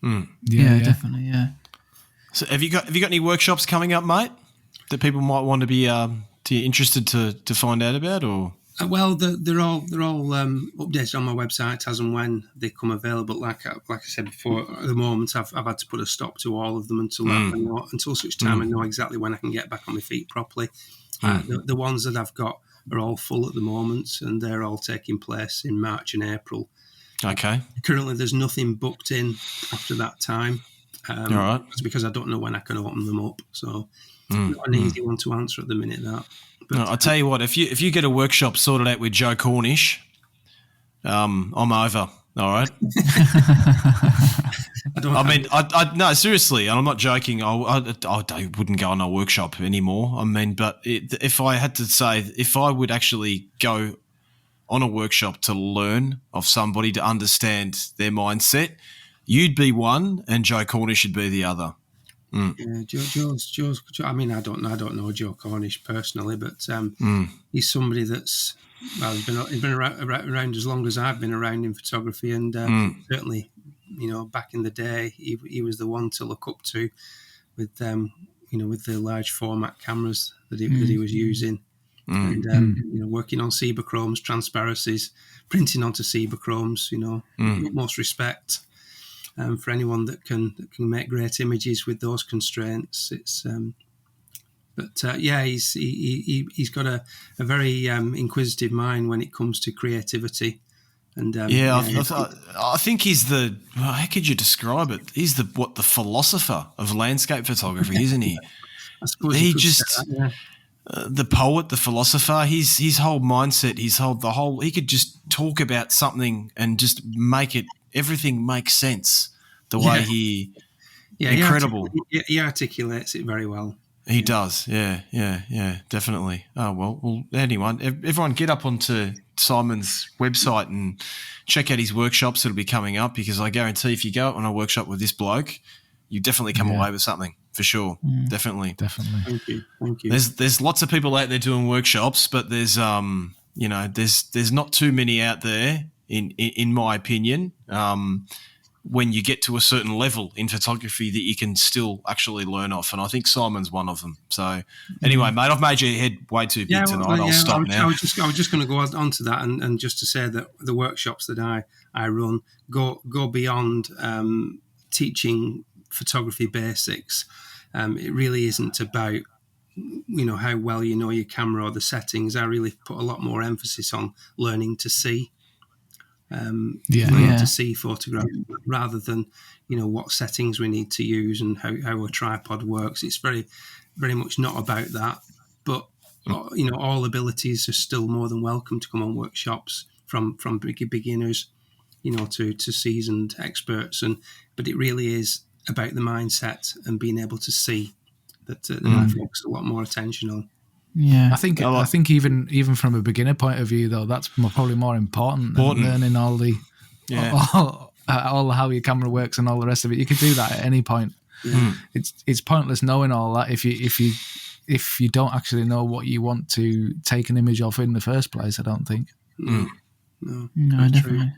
Yeah, definitely. Yeah. So have you got any workshops coming up, mate, that people might want to be interested to find out about, or? Well, they're all updated on my website as and when they come available. Like I said before, at the moment I've had to put a stop to all of them until such time I know exactly when I can get back on my feet properly. The ones that I've got are all full at the moment, and they're all taking place in March and April. Okay. Currently, there's nothing booked in after that time. All right. It's because I don't know when I can open them up. So not an easy one to answer at the minute, that. But, no, I'll tell you what, if you get a workshop sorted out with Joe Cornish, I'm over. All right. No, seriously, and I'm not joking. I wouldn't go on a workshop anymore. I mean, but if I had to say, if I would actually go on a workshop to learn of somebody to understand their mindset, you'd be one, and Joe Cornish should be the other. Yeah, Joe's. I mean, I don't know Joe Cornish personally, but he's somebody that's he's been around as long as I've been around in photography, and certainly, back in the day, he was the one to look up to, with with the large format cameras that he was using, and working on Cibachromes, transparencies, printing onto Cibachromes. Utmost respect. For anyone that can make great images with those constraints, it's. He's got a very inquisitive mind when it comes to creativity, and I think he's the. How could you describe it? He's the philosopher of landscape photography, isn't he? I suppose he just the poet, the philosopher. His whole mindset, he could just talk about something and just make everything makes sense. The way he incredible. He articulates it very well. He does, yeah, definitely. Oh, well, anyone, everyone get up onto Simon's website and check out his workshops that'll be coming up, because I guarantee if you go on a workshop with this bloke, you definitely come away with something, for sure. Definitely. Thank you. There's lots of people out there doing workshops, but there's there's not too many out there in my opinion. When you get to a certain level in photography that you can still actually learn off, and I think Simon's one of them. So anyway, mate, I've made your head way too big tonight. I'll stop now. I was just going to go on to that, and just to say that the workshops that I run go beyond teaching photography basics. It really isn't about how well you know your camera or the settings. I really put a lot more emphasis on learning to see. To see photographs rather than what settings we need to use and how a tripod works. It's very, very much not about that, but all abilities are still more than welcome to come on workshops from beginners to seasoned experts, but it really is about the mindset and being able to see that I focus a lot more attention on. Yeah, I think even from a beginner point of view, though, that's probably more important than learning all the all how your camera works and all the rest of it. You could do that at any point. It's pointless knowing all that if you don't actually know what you want to take an image of in the first place. I don't think. No, definitely.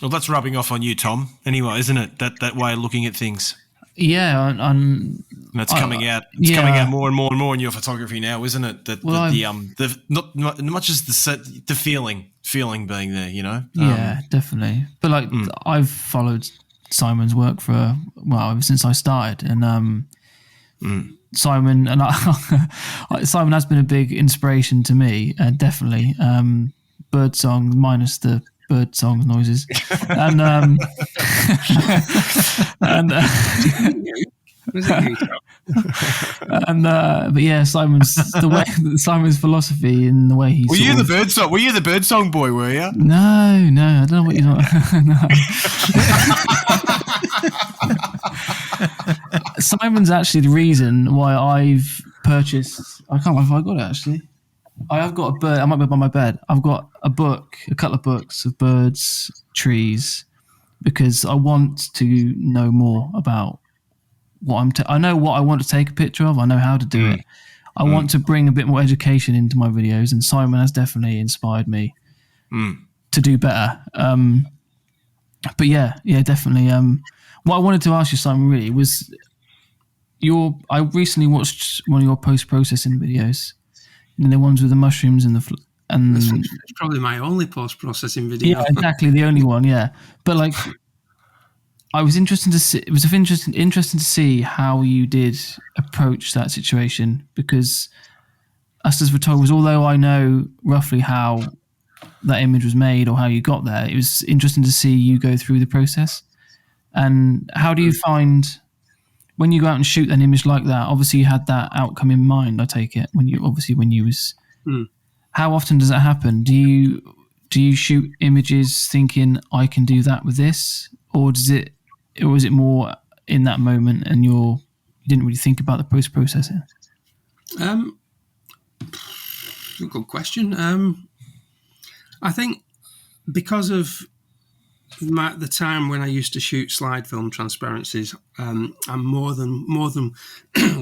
Well, that's rubbing off on you, Tom. Anyway, isn't it? That way of looking at things. Yeah, and it's coming out. It's coming out more and more and more in your photography now, isn't it? That the not much as the feeling being there, Yeah, definitely. But I've followed Simon's work for ever since I started, and Simon Simon has been a big inspiration to me, definitely. Birdsong minus the bird song noises, and but yeah, Simon's philosophy and the way he. Were you the bird song boy? Were you? No, I don't know what you're not. No. Simon's actually the reason why I've purchased. I can't remember if I got it actually. I have got a bird. I might be by my bed. I've got a couple of books of birds, trees, because I want to know more about what I know what I want to take a picture of. I know how to do it. I want to bring a bit more education into my videos, and Simon has definitely inspired me to do better. But yeah, definitely. What I wanted to ask you, Simon, really was I recently watched one of your post-processing videos. The ones with the mushrooms and it's probably my only post-processing video. Yeah, exactly, the only one. Yeah, but I was interested to see. It was interesting to see how you did approach that situation, because us as photographers, although I know roughly how that image was made or how you got there, it was interesting to see you go through the process. And how do you find? When you go out and shoot an image like that, obviously you had that outcome in mind, I take it, when you was... How often does that happen? Do you shoot images thinking, I can do that with this? Or is it more in that moment and you didn't really think about the post-processing? Good question. I think because of the time when I used to shoot slide film transparencies, I'm more than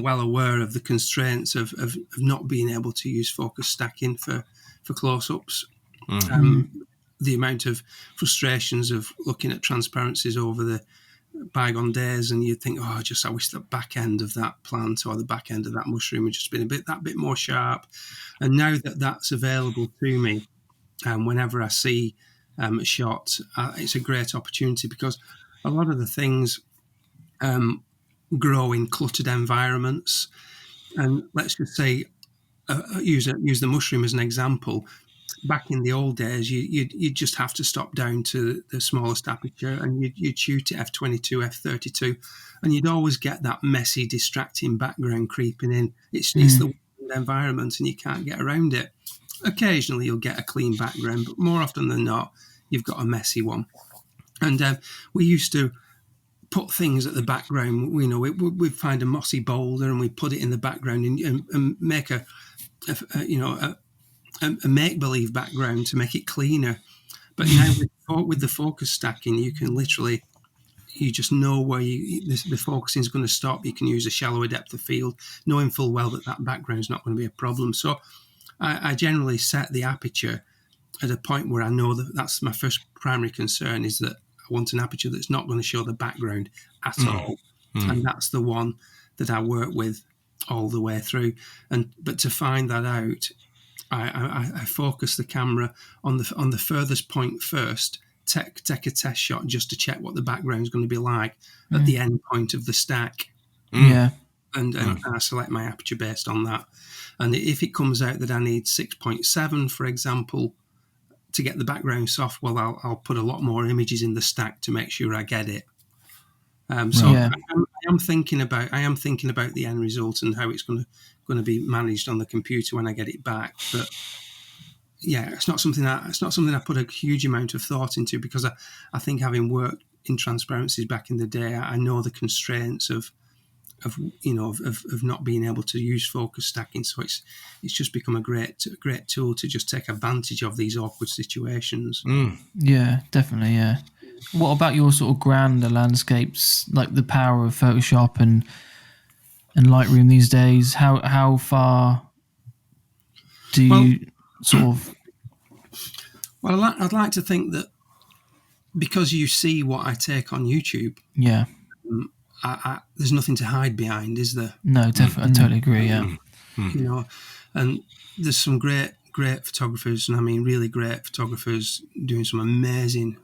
well aware of the constraints of not being able to use focus stacking for close-ups. The amount of frustrations of looking at transparencies over the bygone days, and you'd think, I wish the back end of that plant or the back end of that mushroom had just been that bit more sharp. And now that that's available to me, whenever I see a shot, it's a great opportunity, because a lot of the things grow in cluttered environments. And let's just say, use the mushroom as an example. Back in the old days, you'd just have to stop down to the smallest aperture and you'd shoot at f/22, f/32, and you'd always get that messy, distracting background creeping in. It's the environment and you can't get around it. Occasionally you'll get a clean background, but more often than not, you've got a messy one. And we used to put things at the background. We'd find a mossy boulder and we'd put it in the background and make a make-believe background to make it cleaner. But now with the focus stacking, you can literally, you just know where the focusing is going to stop. You can use a shallower depth of field, knowing full well that background is not going to be a problem. So I generally set the aperture at a point where I know that's my first primary concern, is that I want an aperture that's not going to show the background at all. And that's the one that I work with all the way through. But to find that out, I focus the camera on the furthest point first, take a test shot just to check what the background is going to be like at the end point of the stack. Yeah. And I select my aperture based on that. And if it comes out that I need 6.7, for example, to get the background soft, well, I'll put a lot more images in the stack to make sure I get it. So Yeah. I am thinking about the end result and how it's going to be managed on the computer when I get it back. But yeah, it's not something I put a huge amount of thought into, because I think, having worked in transparencies back in the day, I know the constraints of not being able to use focus stacking. So it's just become a great tool to just take advantage of these awkward situations. Yeah, definitely. Yeah. What about your sort of grander landscapes, like the power of Photoshop and Lightroom these days? How far do you sort of? Well, I'd like to think that, because you see what I take on YouTube, Yeah. there's nothing to hide behind, is there? No, definitely. I totally agree. Yeah. And there's some great photographers, and I mean really great photographers, doing some amazing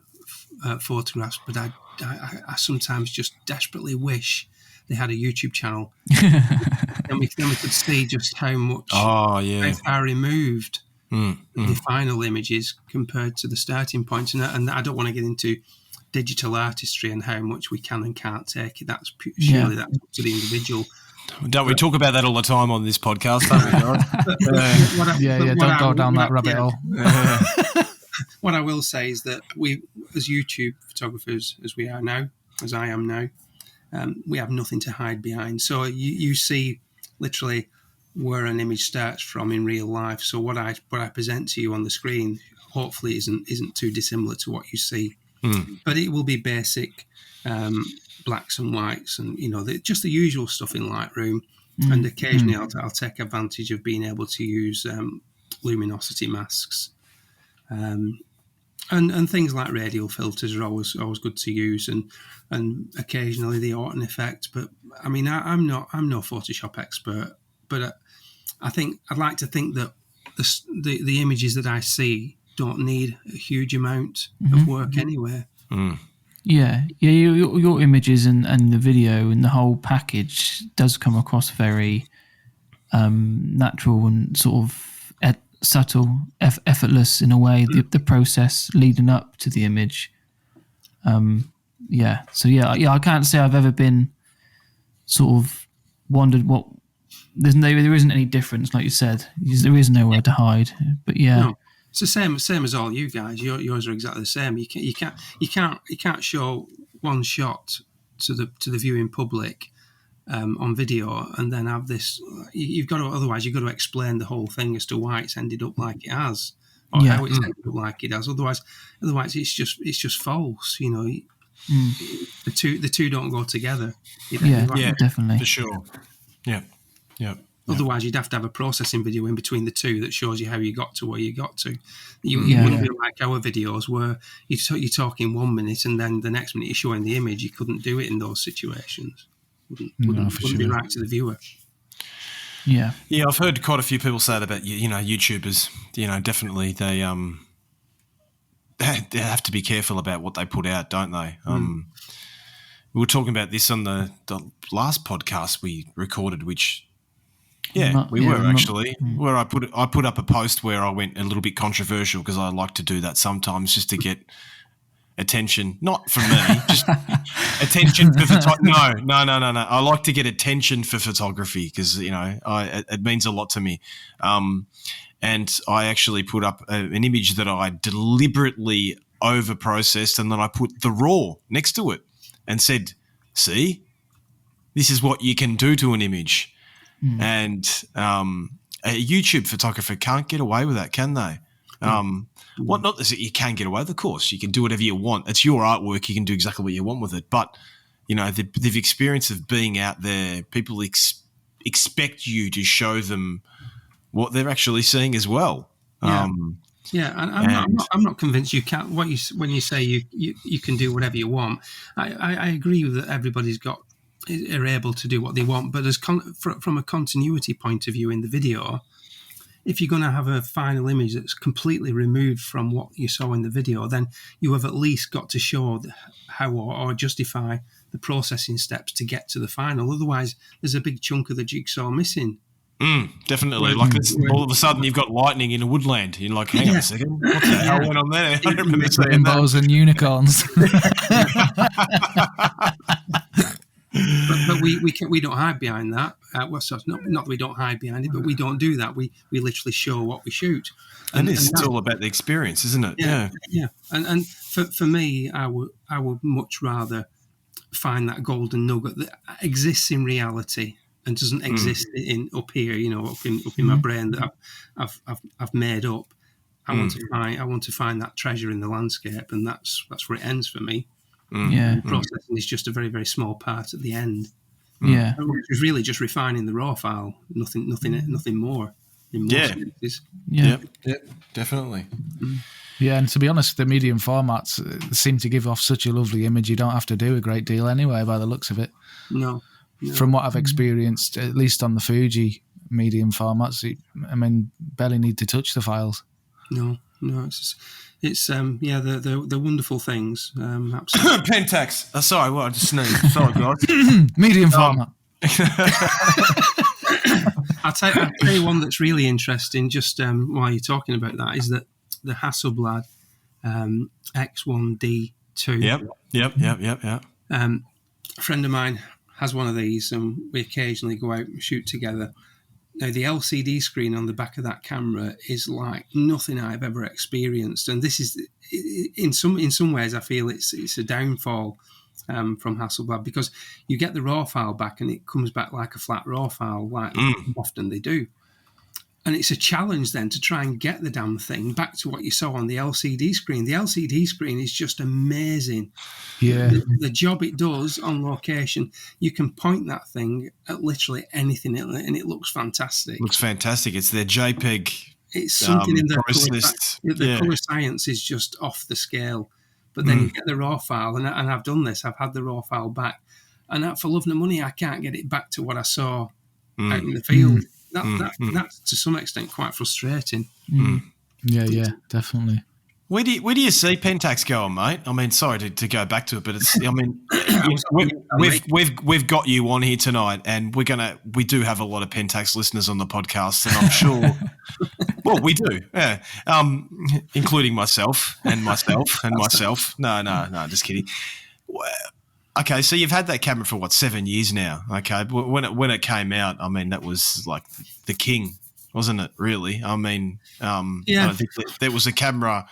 photographs. But I sometimes just desperately wish they had a YouTube channel. then we could see just how much how far removed the final images compared to the starting point. And I don't want to get into digital artistry and how much we can and can't take it. That's surely that's up to the individual. Don't we talk about that all the time on this podcast, don't we, guys? Don't go down that rabbit hole. What I will say is that we, as YouTube photographers, as we are now, as I am now, we have nothing to hide behind. So you see literally where an image starts from in real life. So what I present to you on the screen hopefully isn't too dissimilar to what you see. But it will be basic blacks and whites, and just the usual stuff in Lightroom. And occasionally I'll take advantage of being able to use luminosity masks, and things like radial filters are always good to use, and occasionally the Orton effect. But I mean, I'm no Photoshop expert, but I think I'd like to think that the images that I see don't need a huge amount of work anyway. Yeah. Your images and the video and the whole package does come across very natural and sort of subtle, effortless in a way. The process leading up to the image. I can't say I've ever been sort of wondered what. There isn't any difference, like you said. There is nowhere to hide. But yeah. No. It's the same as all you guys. Yours are exactly the same. You can't show one shot to the viewing public on video and then have this. You've got to explain the whole thing as to why it's ended up like it has, or how it's ended up like it has. Otherwise it's just false. The two don't go together. Definitely, for sure. Yeah. Otherwise, you'd have to have a processing video in between the two that shows you how you got to where you got to. You wouldn't be like our videos where you're talking 1 minute and then the next minute you're showing the image. You couldn't do it in those situations. Wouldn't be right to the viewer. Yeah. Yeah, I've heard quite a few people say that about YouTubers. Definitely they have to be careful about what they put out, don't they? We were talking about this on the last podcast we recorded, which. Yeah, we were actually. Where I put up a post where I went a little bit controversial, because I like to do that sometimes just to get attention, not from me, just attention for photography. No. I like to get attention for photography because it means a lot to me. And I actually put up an image that I deliberately over processed, and then I put the raw next to it and said, "See, this is what you can do to an image." And a YouTube photographer can't get away with that, can they? Not that you can get away with, of course. You can do whatever you want. It's your artwork. You can do exactly what you want with it. But, you know, the experience of being out there, people expect you to show them what they're actually seeing as well. Yeah. And I'm not convinced you can't. When you say you can do whatever you want, I agree that everybody's are able to do what they want. But from a continuity point of view in the video, if you're going to have a final image that's completely removed from what you saw in the video, then you have at least got to show how or justify the processing steps to get to the final. Otherwise, there's a big chunk of the jigsaw missing. Definitely. All of a sudden you've got lightning in a woodland. You're like, hang on a second. What the hell went on there? I don't remember saying Rainbows and unicorns. But we don't hide behind that. Not that we don't hide behind it, but we don't do that. We literally show what we shoot. It's all about the experience, isn't it? Yeah. And for me, I would much rather find that golden nugget that exists in reality and doesn't exist up here, up in my brain that I've made up. I want to find that treasure in the landscape, and that's where it ends for me. The processing is just a very, very small part at the end. Yeah, it's really just refining the raw file. Nothing more. In most cases. Yep, definitely. Yeah, and to be honest, the medium formats seem to give off such a lovely image. You don't have to do a great deal anyway, by the looks of it. No. From what I've experienced, at least on the Fuji medium formats, barely need to touch the files. No, it's they're wonderful things. Absolutely. Pentax. Sorry, I just sneezed. Sorry, guys. Medium format. I'll tell you one that's really interesting. Just while you're talking about that, is that the Hasselblad X1D2. Yep. A friend of mine has one of these, and we occasionally go out and shoot together. Now, the LCD screen on the back of that camera is like nothing I've ever experienced, and this is, in some ways, I feel it's a downfall from Hasselblad, because you get the raw file back and it comes back like a flat raw file, like often they do. And it's a challenge then to try and get the damn thing back to what you saw on the LCD screen. The LCD screen is just amazing. Yeah. The job it does on location, you can point that thing at literally anything and it looks fantastic. Looks fantastic. It's their JPEG. It's something in the colour science is just off the scale. But then you get the raw file, and I've done this. I've had the raw file back. And for love nor money, I can't get it back to what I saw out in the field. That's to some extent quite frustrating. Yeah, definitely. Where do you see Pentax going, mate? I mean, sorry to go back to it, but it's. I mean, we've got you on here tonight, and we do have a lot of Pentax listeners on the podcast, and I'm sure. Well, we do, yeah. Including myself. No, just kidding. Okay, so you've had that camera for 7 years now? Okay, when it came out, I mean, that was like the king, wasn't it? Really, I mean, I don't think there was a camera,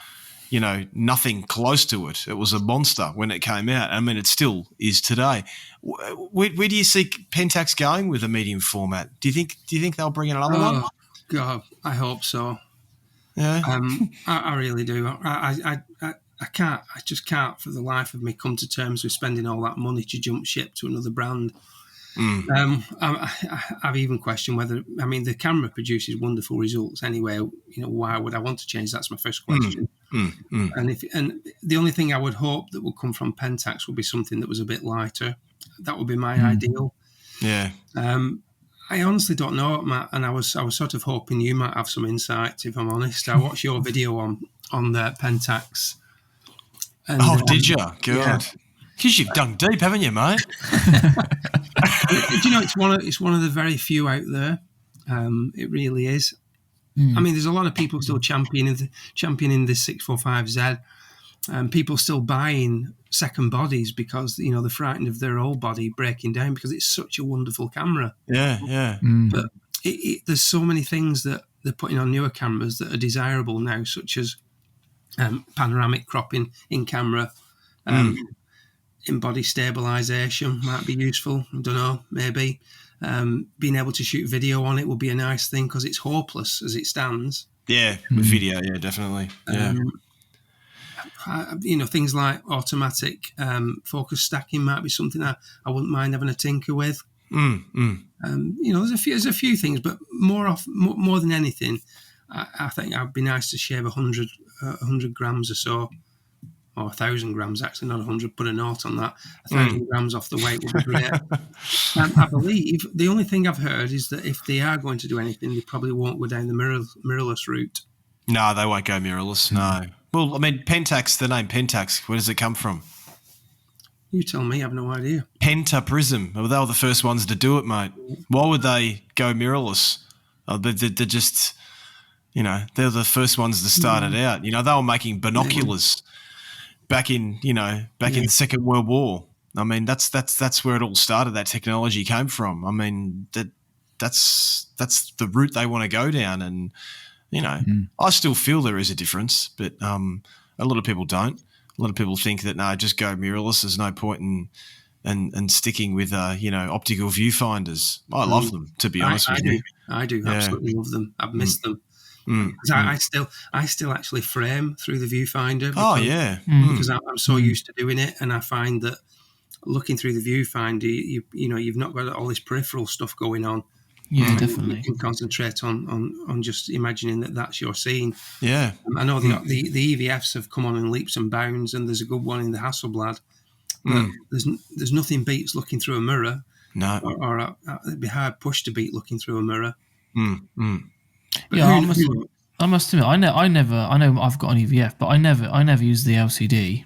nothing close to it. It was a monster when it came out. I mean, it still is today. Where do you see Pentax going with a medium format? Do you think they'll bring in another one? God, I hope so. Yeah, I really do. I just can't for the life of me come to terms with spending all that money to jump ship to another brand. I've even questioned whether, the camera produces wonderful results anyway. Why would I want to change? That's my first question. And the only thing I would hope that would come from Pentax would be something that was a bit lighter. That would be my ideal. Yeah. I honestly don't know, Matt, and I was sort of hoping you might have some insight. If I'm honest, I watched your video on the Pentax. And, did you? Good. Because you've dug deep, haven't you, mate? It's one of the very few out there. It really is. I mean, there's a lot of people still championing the 645Z. People still buying second bodies because they're frightened of their old body breaking down because it's such a wonderful camera. Yeah. But there's so many things that they're putting on newer cameras that are desirable now, such as panoramic cropping in camera, in-body stabilization might be useful. I don't know, maybe. Being able to shoot video on it will be a nice thing because it's hopeless as it stands. Yeah, with video, yeah, definitely. Yeah. Things like automatic focus stacking might be something I wouldn't mind having a tinker with. There's a few things, but more than anything, I think it'd be nice to shave 100 grams or so, or 1,000 grams, actually, not 100, put a note on that. 1,000 grams off the weight would be great. I believe the only thing I've heard is that if they are going to do anything, they probably won't go down the mirrorless route. No, they won't go mirrorless, no. Well, I mean, Pentax, the name Pentax, where does it come from? You tell me, I have no idea. Pentaprism. Well, they were the first ones to do it, mate. Why would they go mirrorless? They're just, they're the first ones to start it out. They were making binoculars back in the Second World War. I mean, that's where it all started. That technology came from. I mean, that's the route they want to go down. And, I still feel there is a difference, but a lot of people don't. A lot of people think that, no, just go mirrorless. There's no point in sticking with, optical viewfinders. I love them, to be honest with you. I do absolutely love them. I've missed them. I still actually frame through the viewfinder. Because I'm so used to doing it, and I find that looking through the viewfinder, you've not got all this peripheral stuff going on. Yeah, definitely. You can concentrate on just imagining that that's your scene. Yeah. I know the EVFs have come on in leaps and bounds, and there's a good one in the Hasselblad. But there's nothing beats looking through a mirror. No. Or it'd be hard push to beat looking through a mirror. But I must admit, I know I've got an EVF, but I never use the LCD.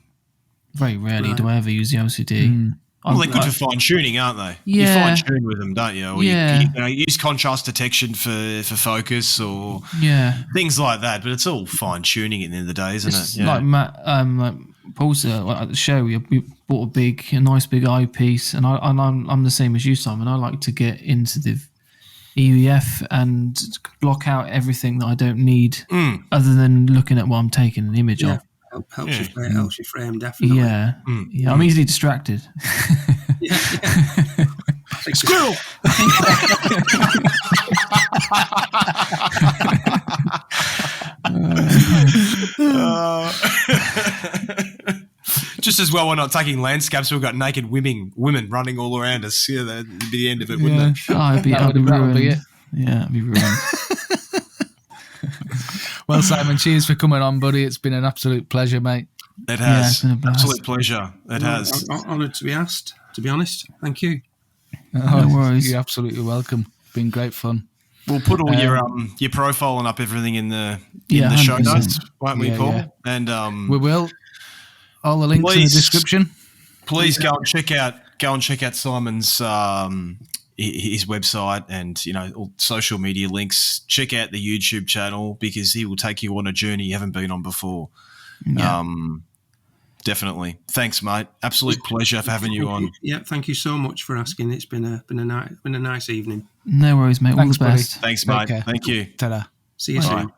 Very rarely do I ever use the LCD. Well, they're good for fine tuning, aren't they? Yeah. You fine tune with them, don't you? Or you use contrast detection for focus or things like that. But it's all fine tuning at the end of the day, isn't it? Yeah. Like Matt, like Paul said, at the show, we bought a nice big eyepiece, and I'm the same as you, Simon. I like to get into the EVF and block out everything that I don't need, other than looking at what I'm taking an image of. Helps you frame, definitely. Yeah, I'm easily distracted. Squirrel! Just as well we're not taking landscapes, we've got naked women running all around us. Yeah, that'd be the end of it, wouldn't it? I'd be ruined. Yeah, I'd be ruined. Well, Simon, cheers for coming on, buddy. It's been an absolute pleasure, mate. It has. It's been a blast. Absolute pleasure. It has. I'm honoured to be asked, to be honest. Thank you. No worries. You're absolutely welcome. Been great fun. We'll put all your profile and up everything in the show notes, won't we, Paul? Yeah. And we will. All the links in the description. Please go and check out Simon's his website and all social media links. Check out the YouTube channel because he will take you on a journey you haven't been on before. Yeah. Definitely. Thanks, mate. Absolute pleasure for having you on. Yeah, thank you so much for asking. It's been a nice evening. No worries, mate. All the best. Thanks, mate. Thank you. Ta-da. See you soon.